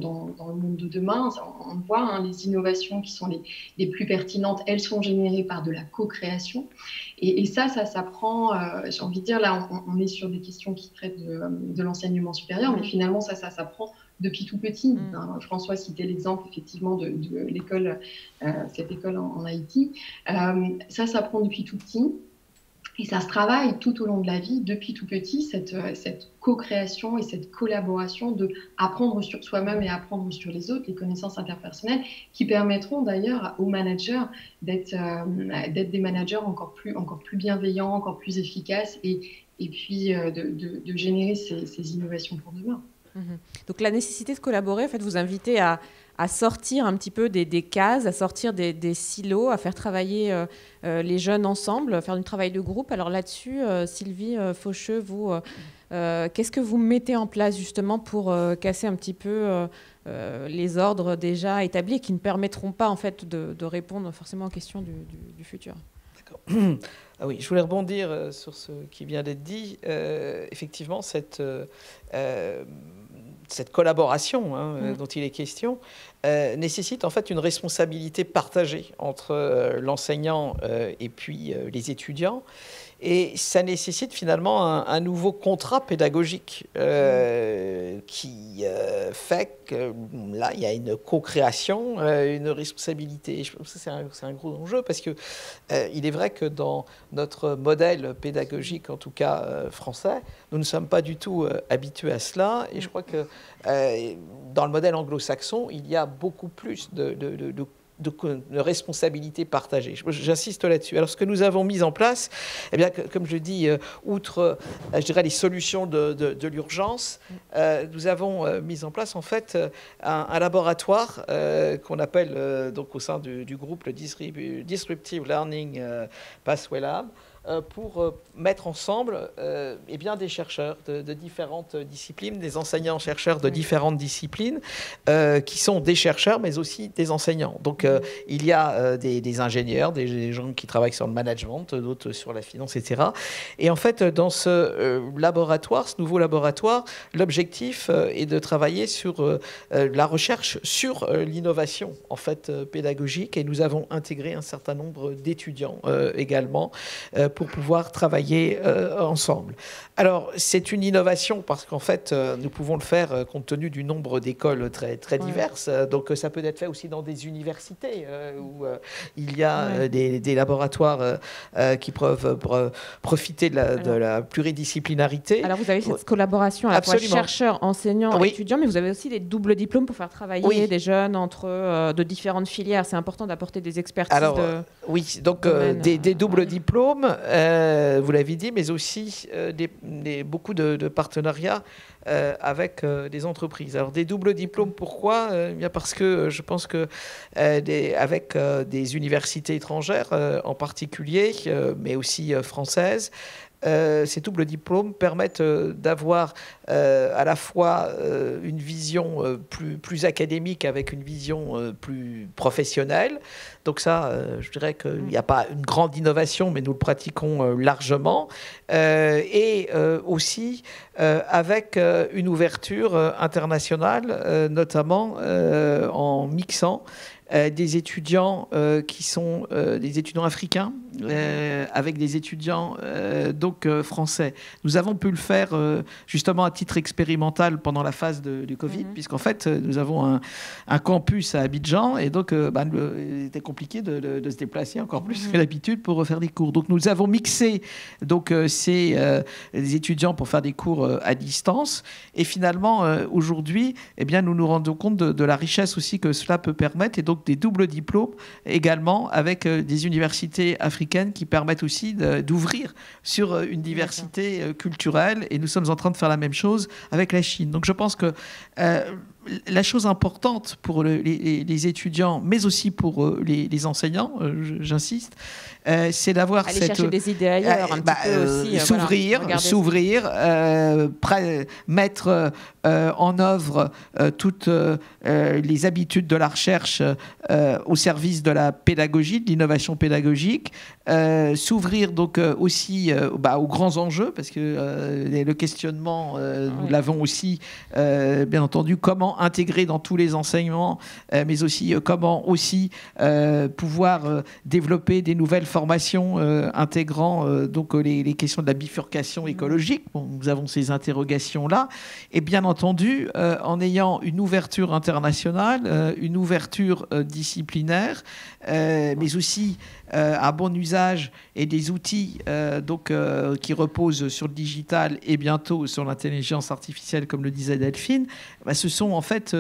le monde de demain. On voit, les innovations qui sont les plus pertinentes, elles sont générées par de la co-création. Et ça prend, j'ai envie de dire, là, on est sur des questions qui traitent de l'enseignement supérieur, mais finalement, ça prend depuis tout petit. François citait l'exemple, effectivement, de l'école, cette école en Haïti. Ça prend depuis tout petit. Et ça se travaille tout au long de la vie, depuis tout petit, cette co-création et cette collaboration de apprendre sur soi-même et apprendre sur les autres, les connaissances interpersonnelles, qui permettront d'ailleurs aux managers d'être des managers encore plus bienveillants, encore plus efficaces, et puis de générer ces innovations pour demain. Donc la nécessité de collaborer, en fait, vous invitez à sortir un petit peu des cases, à sortir des silos, à faire travailler les jeunes ensemble, à faire du travail de groupe. Alors là-dessus, Sylvie Faucheux, vous, qu'est-ce que vous mettez en place justement pour casser un petit peu les ordres déjà établis et qui ne permettront pas en fait de répondre forcément aux questions du futur? D'accord. Ah oui, je voulais rebondir sur ce qui vient d'être dit. Effectivement, cette collaboration dont il est question nécessite en fait une responsabilité partagée entre l'enseignant et puis les étudiants. Et ça nécessite finalement un nouveau contrat pédagogique qui fait que là, il y a une co-création, une responsabilité. Et je pense que c'est un gros enjeu parce que il est vrai que dans notre modèle pédagogique, en tout cas français, nous ne sommes pas du tout habitués à cela. Et je crois que dans le modèle anglo-saxon, il y a beaucoup plus de de responsabilité partagée. J'insiste là-dessus. Alors, ce que nous avons mis en place, eh bien, comme je dis, outre, je dirais, les solutions de l'urgence, nous avons mis en place, en fait, un laboratoire qu'on appelle, donc, au sein du groupe, le Disruptive Learning Pathway Lab, pour mettre ensemble eh bien, des chercheurs de différentes disciplines, des enseignants-chercheurs de différentes disciplines, qui sont des chercheurs, mais aussi des enseignants. Donc, il y a des ingénieurs, des gens qui travaillent sur le management, d'autres sur la finance, etc. Et en fait, dans ce laboratoire, ce nouveau laboratoire, l'objectif est de travailler sur la recherche sur l'innovation, en fait, pédagogique. Et nous avons intégré un certain nombre d'étudiants également pour pouvoir travailler ensemble. Alors, c'est une innovation parce qu'en fait, nous pouvons le faire compte tenu du nombre d'écoles très diverses. Donc, ça peut être fait aussi dans des universités où il y a des laboratoires qui peuvent profiter de la pluridisciplinarité. Alors, vous avez cette collaboration à la fois chercheurs, enseignants, étudiants, mais vous avez aussi des doubles diplômes pour faire travailler des jeunes de différentes filières. C'est important d'apporter des expertises. Alors, oui, donc des doubles diplômes, vous l'avez dit, mais aussi beaucoup de partenariats avec des entreprises. Alors, des doubles diplômes, pourquoi ? Bien parce que je pense que avec des universités étrangères en particulier, mais aussi françaises, ces doubles diplômes permettent d'avoir à la fois une vision plus académique avec une vision plus professionnelle. Donc ça, je dirais qu'il n'y a pas une grande innovation, mais nous le pratiquons largement. Et aussi avec une ouverture internationale, notamment en mixant des étudiants qui sont des étudiants africains avec des étudiants français. Nous avons pu le faire justement à titre expérimental pendant la phase du Covid, puisqu'en fait nous avons un campus à Abidjan et donc il était compliqué de se déplacer encore plus que d'habitude pour faire des cours. Donc nous avons mixé ces étudiants pour faire des cours à distance et finalement aujourd'hui eh bien, nous nous rendons compte de la richesse aussi que cela peut permettre et donc des doubles diplômes également avec des universités africaines qui permettent aussi d'ouvrir sur une diversité culturelle et nous sommes en train de faire la même chose avec la Chine. Donc je pense que la chose importante pour les étudiants, mais aussi pour les enseignants, j'insiste, c'est d'avoir aller chercher des idées ailleurs, un petit peu aussi. S'ouvrir, mettre en œuvre toutes les habitudes de la recherche au service de la pédagogie, de l'innovation pédagogique, s'ouvrir donc aussi aux grands enjeux, parce que le questionnement, nous l'avons aussi, bien entendu, comment intégrer dans tous les enseignements, mais aussi comment aussi pouvoir développer des nouvelles formations intégrant donc les questions de la bifurcation écologique. Bon, nous avons ces interrogations-là. Et bien entendu, en ayant une ouverture internationale, une ouverture disciplinaire, mais aussi un bon usage et des outils qui reposent sur le digital et bientôt sur l'intelligence artificielle, comme le disait Delphine, ce sont en fait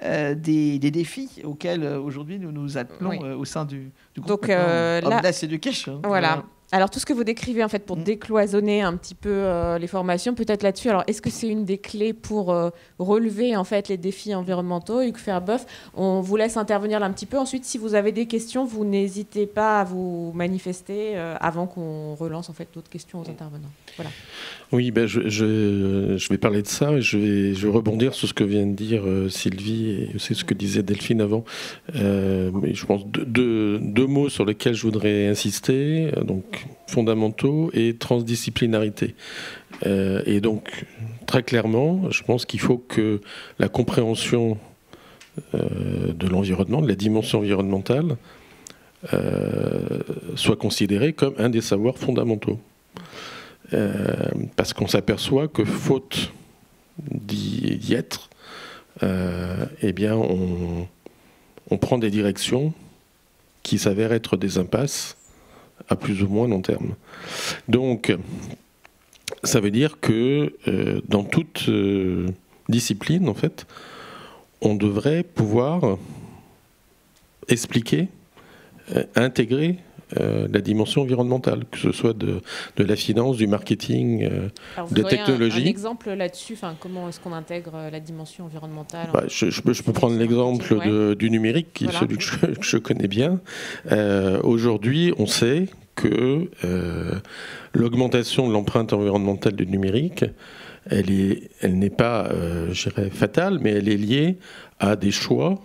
des défis auxquels aujourd'hui nous nous attelons au sein du groupe Omnes Education. Voilà. Alors, tout ce que vous décrivez, en fait, pour décloisonner un petit peu les formations, peut-être là-dessus, alors, est-ce que c'est une des clés pour relever, en fait, les défis environnementaux? Hugues Ferbeuf, on vous laisse intervenir là un petit peu. Ensuite, si vous avez des questions, vous n'hésitez pas à vous manifester avant qu'on relance, en fait, d'autres questions aux intervenants. Voilà. Oui, je vais parler de ça et je vais rebondir sur ce que vient de dire Sylvie et aussi ce que disait Delphine avant. Mais je pense deux mots sur lesquels je voudrais insister. Donc, fondamentaux et transdisciplinarité. Et donc, très clairement, je pense qu'il faut que la compréhension de l'environnement, de la dimension environnementale, soit considérée comme un des savoirs fondamentaux. Parce qu'on s'aperçoit que faute d'y être, eh bien, on prend des directions qui s'avèrent être des impasses à plus ou moins long terme. Donc, ça veut dire que dans toute discipline, en fait, on devrait pouvoir expliquer, intégrer la dimension environnementale, que ce soit de la finance, du marketing, de la technologie. Un exemple là-dessus, comment est-ce qu'on intègre la dimension environnementale? Je peux prendre l'exemple du numérique, qui est celui que je connais bien. Aujourd'hui, on sait que l'augmentation de l'empreinte environnementale du numérique, elle n'est pas, je dirais, fatale, mais elle est liée à des choix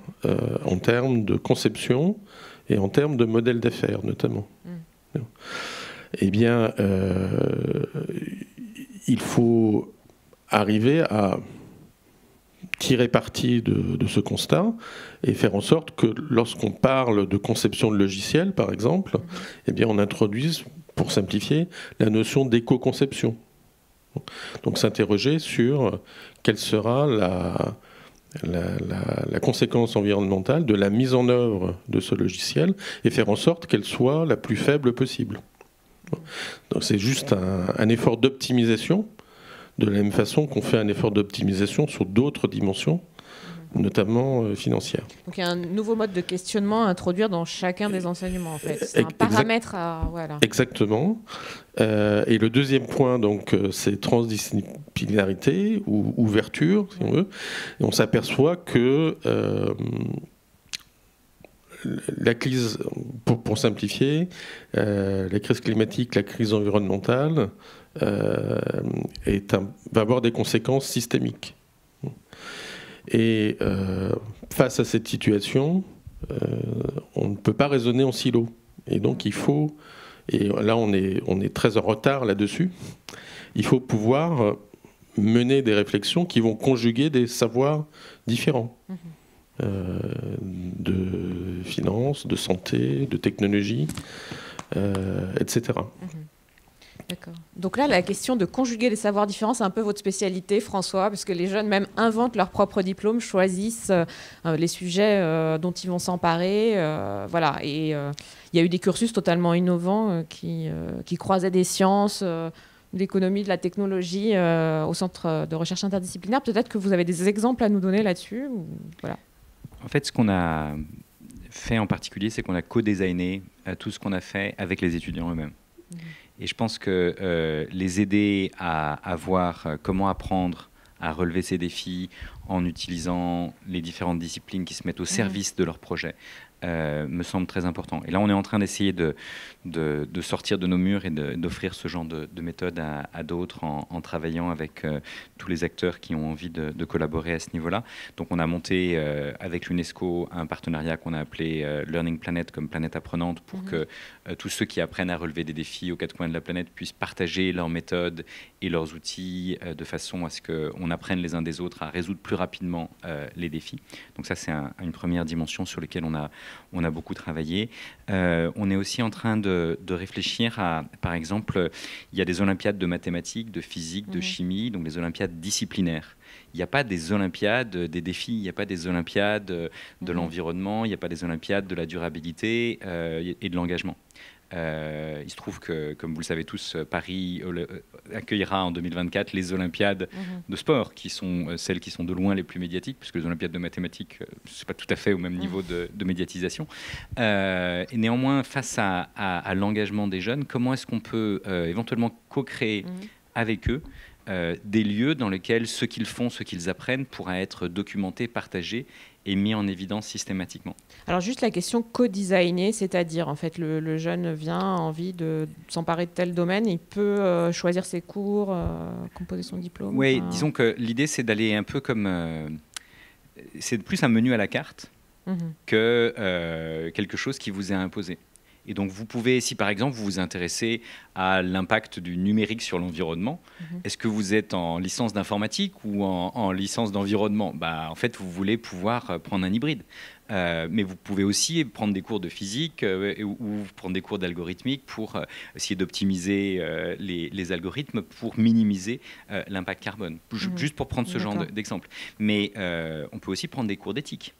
en termes de conception et en termes de modèle d'affaires, notamment. Eh bien, il faut arriver à tirer parti de ce constat et faire en sorte que lorsqu'on parle de conception de logiciels, par exemple, eh bien, on introduise, pour simplifier, la notion d'éco-conception. Donc s'interroger sur quelle sera la conséquence environnementale de la mise en œuvre de ce logiciel et faire en sorte qu'elle soit la plus faible possible. Donc c'est juste un effort d'optimisation, de la même façon qu'on fait un effort d'optimisation sur d'autres dimensions, notamment financières. Donc il y a un nouveau mode de questionnement à introduire dans chacun des enseignements, en fait. C'est un paramètre à... Voilà. Exactement. Et le deuxième point, donc, c'est transdisciplinarité ou ouverture, si on veut. Et on s'aperçoit que la crise, pour simplifier, la crise climatique, la crise environnementale, va avoir des conséquences systémiques. Et face à cette situation, on ne peut pas raisonner en silo. Et donc il faut, et là on est très en retard là-dessus, il faut pouvoir mener des réflexions qui vont conjuguer des savoirs différents. De finance, de santé, de technologie, etc. D'accord. Donc là, la question de conjuguer les savoirs différents, c'est un peu votre spécialité, François, parce que les jeunes même inventent leur propre diplôme, choisissent les sujets dont ils vont s'emparer. Voilà. Et il y a eu des cursus totalement innovants qui croisaient des sciences, de l'économie, de la technologie au centre de recherche interdisciplinaire. Peut-être que vous avez des exemples à nous donner là-dessus. Voilà. En fait, ce qu'on a fait en particulier, c'est qu'on a co-designé tout ce qu'on a fait avec les étudiants eux-mêmes. Et je pense que les aider à voir comment apprendre à relever ces défis en utilisant les différentes disciplines qui se mettent au service de leur projet me semble très important. Et là, on est en train d'essayer de sortir de nos murs et d'offrir ce genre de méthode à d'autres en travaillant avec tous les acteurs qui ont envie de collaborer à ce niveau-là. Donc, on a monté avec l'UNESCO un partenariat qu'on a appelé Learning Planet comme planète apprenante pour que tous ceux qui apprennent à relever des défis aux quatre coins de la planète puissent partager leurs méthodes et leurs outils de façon à ce qu'on apprenne les uns des autres à résoudre plus rapidement les défis. Donc ça, c'est une première dimension sur laquelle on a beaucoup travaillé. On est aussi en train de réfléchir à, par exemple, il y a des olympiades de mathématiques, de physique, de chimie, donc des olympiades disciplinaires. Il n'y a pas des olympiades des défis, il n'y a pas des olympiades de l'environnement, il n'y a pas des olympiades de la durabilité et de l'engagement. Il se trouve que, comme vous le savez tous, Paris accueillera en 2024 les Olympiades de sport, qui sont celles qui sont de loin les plus médiatiques, puisque les Olympiades de mathématiques, ce n'est pas tout à fait au même niveau de médiatisation. Et néanmoins, face à l'engagement des jeunes, comment est-ce qu'on peut éventuellement co-créer avec eux des lieux dans lesquels ce qu'ils font, ce qu'ils apprennent pourra être documenté, partagé et mis en évidence systématiquement. Alors juste la question co-designer, c'est-à-dire en fait le jeune vient, a envie de s'emparer de tel domaine, il peut choisir ses cours, composer son diplôme. Oui, disons que l'idée c'est d'aller un peu comme... c'est plus un menu à la carte que quelque chose qui vous est imposé. Et donc, vous pouvez, si par exemple vous vous intéressez à l'impact du numérique sur l'environnement, est-ce que vous êtes en licence d'informatique ou en licence d'environnement ? En fait, vous voulez pouvoir prendre un hybride. Mais vous pouvez aussi prendre des cours de physique ou prendre des cours d'algorithmique pour essayer d'optimiser les algorithmes pour minimiser l'impact carbone. Juste pour prendre ce genre d'exemple. Mais on peut aussi prendre des cours d'éthique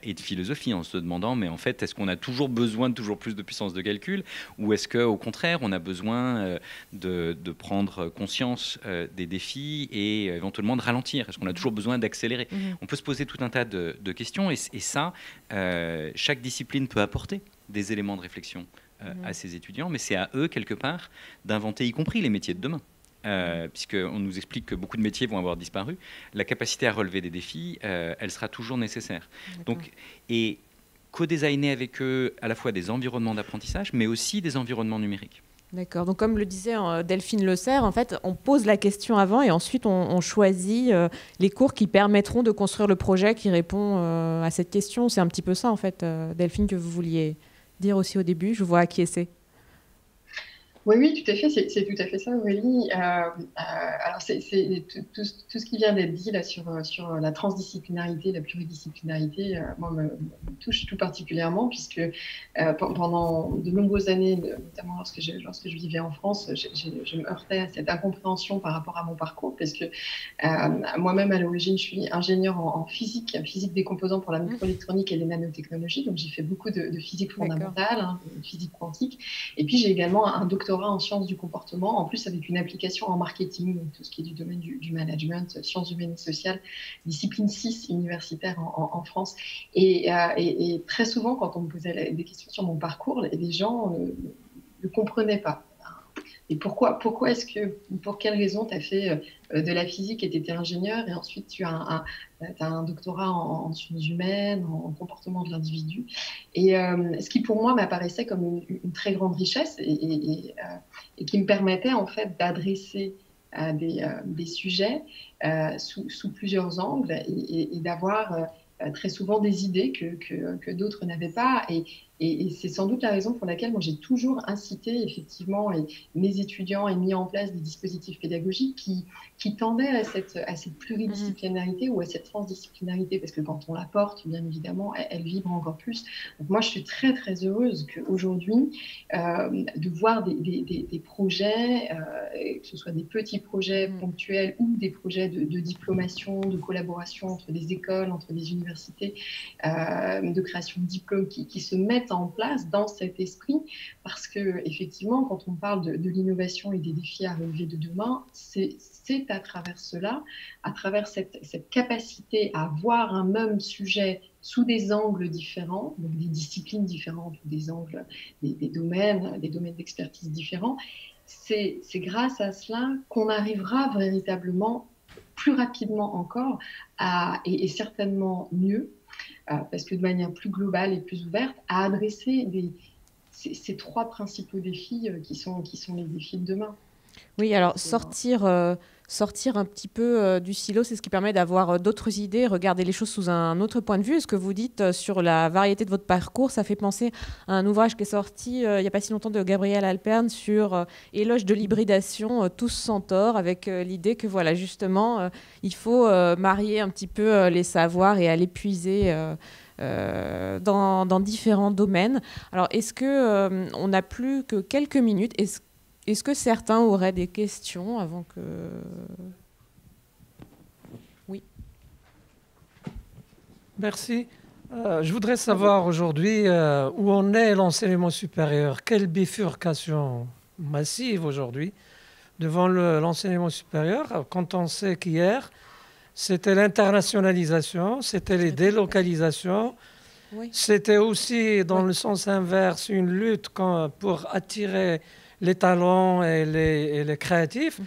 et de philosophie en se demandant, mais en fait, est-ce qu'on a toujours besoin de toujours plus de puissance de calcul ou est-ce qu'au contraire, on a besoin de prendre conscience des défis et éventuellement de ralentir ? Est-ce qu'on a toujours besoin d'accélérer ? On peut se poser tout un tas de questions et ça, chaque discipline peut apporter des éléments de réflexion à ses étudiants, mais c'est à eux, quelque part, d'inventer, y compris les métiers de demain. Puisqu'on nous explique que beaucoup de métiers vont avoir disparu, la capacité à relever des défis, elle sera toujours nécessaire. Donc, et co-designer avec eux à la fois des environnements d'apprentissage, mais aussi des environnements numériques. D'accord. Donc, comme le disait Delphine Le Serre, en fait, on pose la question avant et ensuite on choisit les cours qui permettront de construire le projet qui répond à cette question. C'est un petit peu ça, en fait, Delphine, que vous vouliez dire aussi au début. Je vous vois acquiescer. Oui, tout à fait, c'est tout à fait ça, Aurélie. Alors, c'est tout ce qui vient d'être dit là sur la transdisciplinarité, la pluridisciplinarité, moi, me touche tout particulièrement, puisque pendant de nombreuses années, notamment lorsque je vivais en France, je me heurtais à cette incompréhension par rapport à mon parcours, parce que moi-même, à l'origine, je suis ingénieure en physique des composants pour la microélectronique et les nanotechnologies, donc j'ai fait beaucoup de physique fondamentale, de physique quantique, et puis j'ai également un doctorat en sciences du comportement, en plus avec une application en marketing, donc tout ce qui est du domaine du management, sciences humaines et sociales, discipline 6 universitaire en France. Et très souvent, quand on me posait des questions sur mon parcours, les gens ne comprenaient pas. Et pourquoi est-ce que, pour quelle raison tu as fait de la physique et tu étais ingénieur et ensuite tu as un doctorat en sciences humaines, en comportement de l'individu. Et ce qui pour moi m'apparaissait comme une très grande richesse et qui me permettait en fait d'adresser des sujets sous plusieurs angles et d'avoir très souvent des idées que d'autres n'avaient pas. Et c'est sans doute la raison pour laquelle moi j'ai toujours incité effectivement mes étudiants et mis en place des dispositifs pédagogiques qui tendaient à cette pluridisciplinarité ou à cette transdisciplinarité, parce que quand on la porte, bien évidemment, elle vibre encore plus. Donc moi je suis très très heureuse qu'aujourd'hui de voir des projets, que ce soit des petits projets ponctuels ou des projets de diplomation, de collaboration entre des écoles, entre des universités, de création de diplômes qui se mettent en place dans cet esprit, parce que effectivement, quand on parle de l'innovation et des défis à relever de demain, c'est à travers cela, à travers cette capacité à voir un même sujet sous des angles différents, donc des disciplines différentes, des angles, des domaines d'expertise différents. C'est grâce à cela qu'on arrivera véritablement plus rapidement encore et certainement mieux, parce que de manière plus globale et plus ouverte, à adresser ces trois principaux défis qui sont les défis de demain. Oui, alors sortir un petit peu du silo, c'est ce qui permet d'avoir d'autres idées, regarder les choses sous un autre point de vue. Ce que vous dites sur la variété de votre parcours, ça fait penser à un ouvrage qui est sorti il n'y a pas si longtemps de Gabriel Alpern sur éloge de l'hybridation, tous sans tort, avec l'idée que voilà, justement, il faut marier un petit peu les savoirs et aller puiser dans différents domaines. Alors, est-ce qu'on n'a plus que quelques minutes? Est-ce que certains auraient des questions avant que... Oui. Merci. Je voudrais savoir aujourd'hui où en est l'enseignement supérieur. Quelle bifurcation massive aujourd'hui devant l'enseignement supérieur, quand on sait qu'hier, c'était l'internationalisation, c'était les délocalisations, oui. C'était aussi, dans le sens inverse, une lutte pour attirer les talents et les créatifs.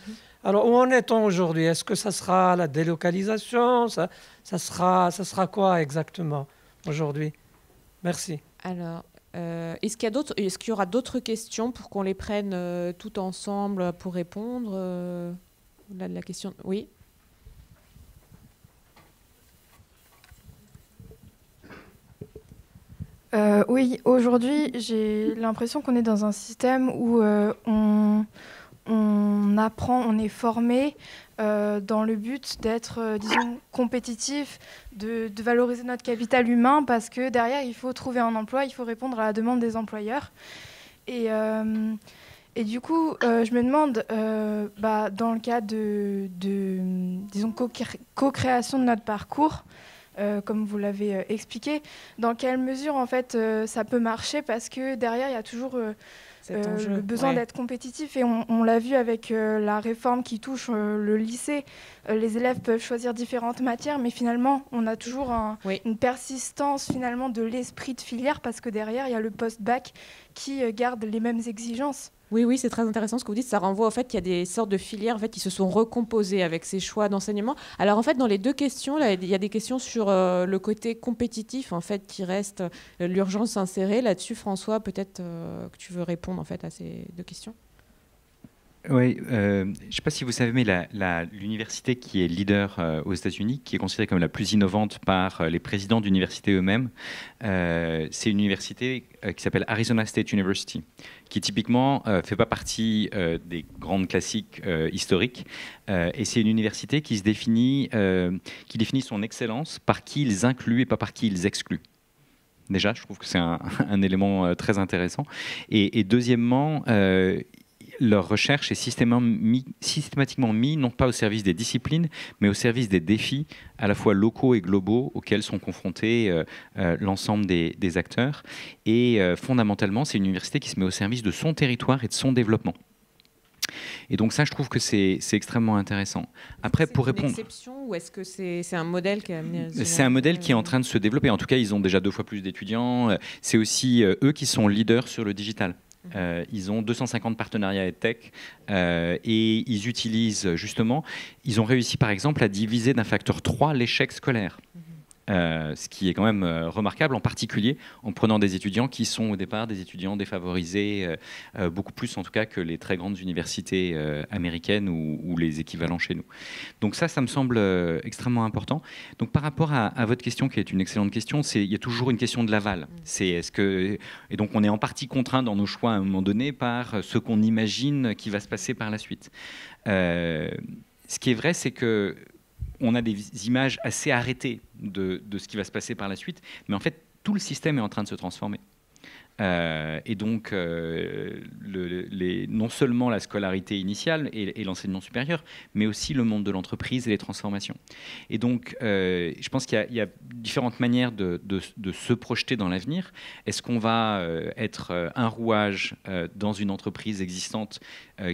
Alors, où en est-on aujourd'hui? Est-ce que ça sera la délocalisation? Ça sera quoi exactement aujourd'hui? Merci. Alors, est-ce qu'il y aura d'autres questions pour qu'on les prenne tout ensemble pour répondre la question? Oui. Oui, aujourd'hui, j'ai l'impression qu'on est dans un système où on apprend, on est formé dans le but d'être, disons, compétitif, de valoriser notre capital humain, parce que derrière, il faut trouver un emploi, il faut répondre à la demande des employeurs. Et du coup, je me demande, dans le cas de disons, co-création de notre parcours, comme vous l'avez expliqué, dans quelle mesure en fait ça peut marcher, parce que derrière il y a toujours le besoin d'être compétitif. Et on l'a vu avec la réforme qui touche le lycée. Les élèves peuvent choisir différentes matières, mais finalement, on a toujours une persistance finalement de l'esprit de filière, parce que derrière, il y a le post-bac qui garde les mêmes exigences. Oui, c'est très intéressant ce que vous dites. Ça renvoie au fait qu'il y a des sortes de filières en fait, qui se sont recomposées avec ces choix d'enseignement. Alors en fait, dans les deux questions, là, il y a des questions sur le côté compétitif en fait, qui reste l'urgence insérée. Là-dessus, François, peut-être que tu veux répondre en fait, à ces deux questions. Oui, je ne sais pas si vous savez, mais l'université qui est leader aux États-Unis, qui est considérée comme la plus innovante par les présidents d'universités eux-mêmes, c'est une université qui s'appelle Arizona State University, qui typiquement ne fait pas partie des grandes classiques historiques. Et c'est une université qui définit son excellence par qui ils incluent et pas par qui ils excluent. Déjà, je trouve que c'est un élément très intéressant. Et deuxièmement, leur recherche est systématiquement mise non pas au service des disciplines, mais au service des défis à la fois locaux et globaux auxquels sont confrontés l'ensemble des acteurs. Et fondamentalement, c'est une université qui se met au service de son territoire et de son développement. Et donc ça, je trouve que c'est extrêmement intéressant. Après, pour répondre... C'est une exception ou est-ce que c'est un modèle qui est amené à... C'est un modèle qui est en train de se développer. En tout cas, ils ont déjà 2 fois plus d'étudiants. C'est aussi eux qui sont leaders sur le digital. Ils ont 250 partenariats EdTech et ils utilisent justement, ils ont réussi par exemple à diviser d'un facteur 3 l'échec scolaire. Ce qui est quand même remarquable, en particulier en prenant des étudiants qui sont au départ des étudiants défavorisés, beaucoup plus en tout cas que les très grandes universités américaines ou les équivalents chez nous. Donc ça me semble extrêmement important. Donc par rapport à votre question, qui est une excellente question, il y a toujours une question de l'aval. Et donc on est en partie contraint dans nos choix à un moment donné par ce qu'on imagine qui va se passer par la suite. Ce qui est vrai, c'est que on a des images assez arrêtées de ce qui va se passer par la suite, mais en fait, tout le système est en train de se transformer. Et donc, non seulement la scolarité initiale et l'enseignement supérieur, mais aussi le monde de l'entreprise et les transformations. Et donc, je pense qu'il y a différentes manières de se projeter dans l'avenir. Est-ce qu'on va être un rouage dans une entreprise existante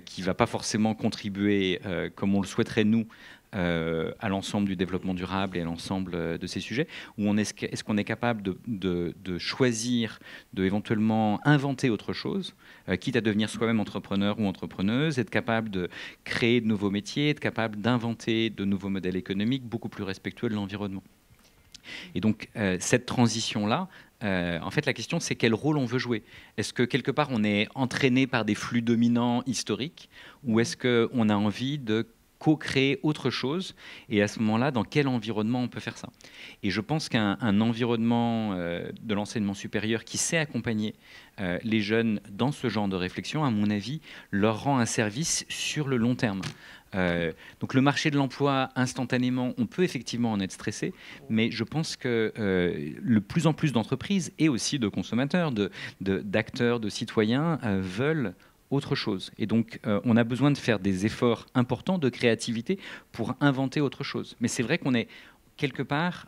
qui ne va pas forcément contribuer comme on le souhaiterait nous, à l'ensemble du développement durable et à l'ensemble de ces sujets, ou est-ce qu'on est capable de choisir, d'éventuellement inventer autre chose, quitte à devenir soi-même entrepreneur ou entrepreneuse, être capable de créer de nouveaux métiers, être capable d'inventer de nouveaux modèles économiques beaucoup plus respectueux de l'environnement. Et donc cette transition-là, en fait, la question, c'est quel rôle on veut jouer. Est-ce que quelque part on est entraîné par des flux dominants historiques, ou est-ce qu'on a envie de co-créer autre chose, et à ce moment-là, dans quel environnement on peut faire ça? Et je pense qu'un environnement de l'enseignement supérieur qui sait accompagner les jeunes dans ce genre de réflexion, à mon avis, leur rend un service sur le long terme. Donc le marché de l'emploi, instantanément, on peut effectivement en être stressé, mais je pense que le plus en plus d'entreprises et aussi de consommateurs, d'acteurs, de citoyens veulent autre chose. Et donc, on a besoin de faire des efforts importants de créativité pour inventer autre chose. Mais c'est vrai qu'on est quelque part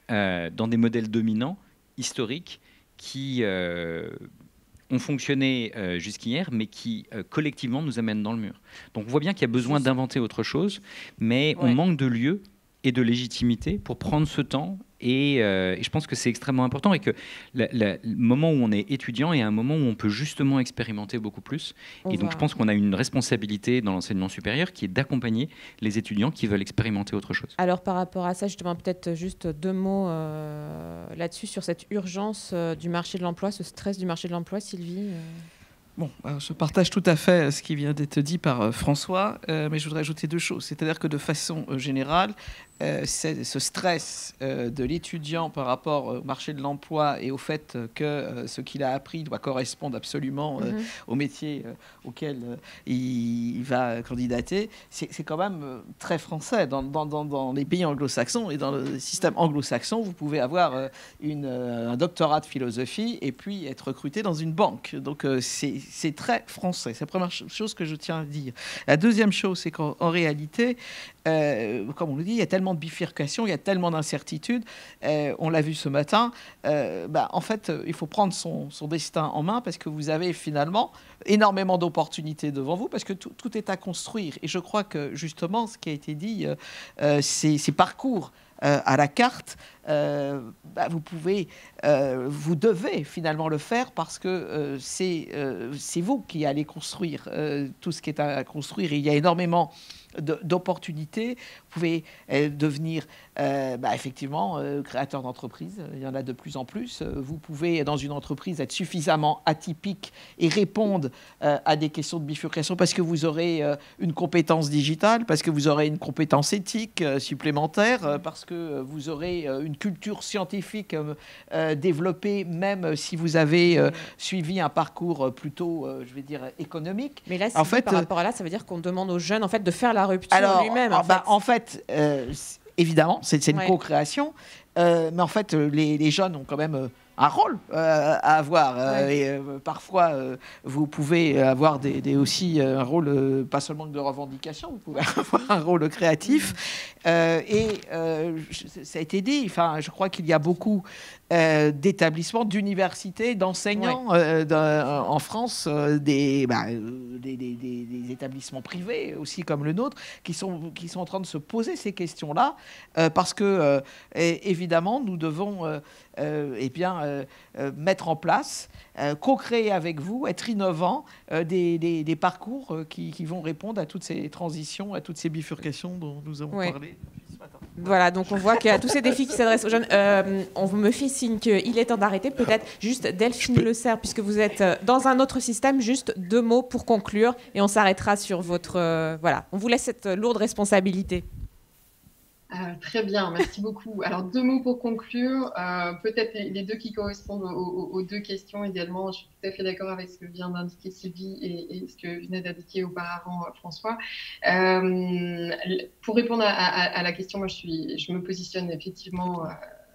dans des modèles dominants, historiques, qui ont fonctionné jusqu'hier, mais qui collectivement nous amènent dans le mur. Donc, on voit bien qu'il y a besoin d'inventer autre chose, mais on manque de lieu et de légitimité pour prendre ce temps. Et je pense que c'est extrêmement important et que le moment où on est étudiant est un moment où on peut justement expérimenter beaucoup plus. Et donc je pense qu'on a une responsabilité dans l'enseignement supérieur qui est d'accompagner les étudiants qui veulent expérimenter autre chose. Alors par rapport à ça, justement, peut-être juste 2 mots là-dessus, sur cette urgence du marché de l'emploi, ce stress du marché de l'emploi, Sylvie Bon, je partage tout à fait ce qui vient d'être dit par François, mais je voudrais ajouter 2 choses. C'est-à-dire que de façon générale, ce stress de l'étudiant par rapport au marché de l'emploi et au fait que ce qu'il a appris doit correspondre absolument au métier auquel il va candidater, c'est quand même très français. Dans les pays anglo-saxons et dans le système anglo-saxon, vous pouvez avoir un doctorat de philosophie et puis être recruté dans une banque. Donc c'est très français. C'est la première chose que je tiens à dire. La deuxième chose, c'est qu'en réalité, comme on le dit, il y a tellement de bifurcations, il y a tellement d'incertitudes. On l'a vu ce matin. En fait, il faut prendre son destin en main parce que vous avez finalement énormément d'opportunités devant vous parce que tout est à construire. Et je crois que justement, ce qui a été dit, ces parcours à la carte, vous devez finalement le faire parce que c'est vous qui allez construire tout ce qui est à construire. Et il y a énormément d'opportunités. Vous pouvez devenir effectivement créateur d'entreprise. Il y en a de plus en plus. Vous pouvez, dans une entreprise, être suffisamment atypique et répondre à des questions de bifurcation parce que vous aurez une compétence digitale, parce que vous aurez une compétence éthique supplémentaire, parce que vous aurez une culture scientifique développée, même si vous avez suivi un parcours plutôt, je vais dire, économique. Mais là, en fait, par rapport à là, ça veut dire qu'on demande aux jeunes en fait, de faire la rupture lui-même. En fait, évidemment, c'est une co-création, mais en fait, les jeunes ont quand même un rôle à avoir. Et parfois, vous pouvez avoir aussi un rôle, pas seulement de revendication, vous pouvez avoir un rôle créatif. Ça a été dit, je crois qu'il y a beaucoup d'établissements, d'universités, d'enseignants en France, des établissements privés aussi comme le nôtre, qui sont en train de se poser ces questions-là, parce que évidemment, nous devons mettre en place, co-créer avec vous, être innovants, des parcours qui vont répondre à toutes ces transitions, à toutes ces bifurcations dont nous avons parlé. Voilà, donc on voit qu'il y a tous ces défis qui s'adressent aux jeunes. On me fait signe qu'il est temps d'arrêter. Peut-être juste Delphine Le Cerf, puisque vous êtes dans un autre système, juste 2 mots pour conclure et on s'arrêtera sur votre... voilà, on vous laisse cette lourde responsabilité. Très bien, merci beaucoup. Alors 2 mots pour conclure, peut-être les 2 qui correspondent aux 2 questions également. Je suis tout à fait d'accord avec ce que vient d'indiquer Sylvie et ce que venait d'indiquer auparavant François. Pour répondre à la question, moi je me positionne effectivement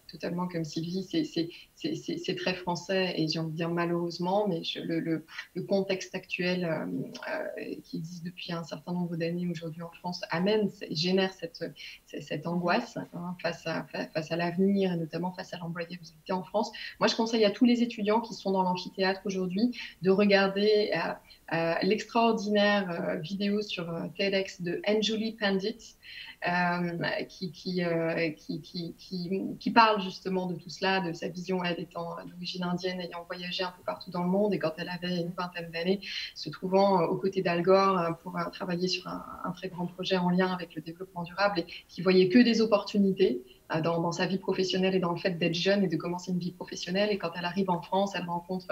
totalement comme Sylvie, c'est très français et j'ai envie de dire malheureusement, mais le contexte actuel qui existe depuis un certain nombre d'années aujourd'hui en France génère cette angoisse face à l'avenir et notamment face à l'employabilité en France. Moi, je conseille à tous les étudiants qui sont dans l'amphithéâtre aujourd'hui de regarder l'extraordinaire vidéo sur TEDx de Anjuli Pandit, qui parle justement de tout cela, de sa vision, elle étant d'origine indienne, ayant voyagé un peu partout dans le monde et quand elle avait une 20aine d'années, se trouvant aux côtés d'Al Gore pour travailler sur un très grand projet en lien avec le développement durable et qui voyait que des opportunités dans sa vie professionnelle et dans le fait d'être jeune et de commencer une vie professionnelle. Et quand elle arrive en France, elle rencontre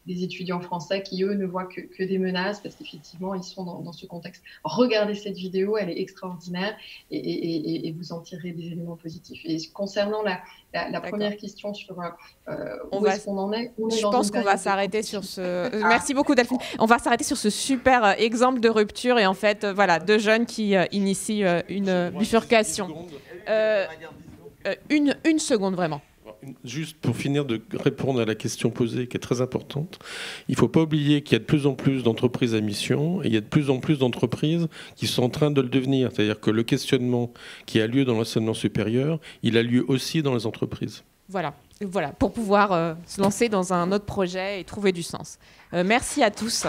des étudiants français qui, eux, ne voient que des menaces parce qu'effectivement, ils sont dans ce contexte. Regardez cette vidéo, elle est extraordinaire et vous en tirerez des éléments positifs. Et concernant la première question sur où est-ce qu'on en est, je pense qu'on va s'arrêter sur ce... Merci beaucoup, Delphine. On va s'arrêter sur ce super exemple de rupture et en fait, voilà, 2 jeunes qui initient une bifurcation. Une seconde, vraiment. Juste pour finir de répondre à la question posée qui est très importante, il ne faut pas oublier qu'il y a de plus en plus d'entreprises à mission et il y a de plus en plus d'entreprises qui sont en train de le devenir. C'est-à-dire que le questionnement qui a lieu dans l'enseignement supérieur, il a lieu aussi dans les entreprises. Voilà, pour pouvoir se lancer dans un autre projet et trouver du sens. Merci à tous.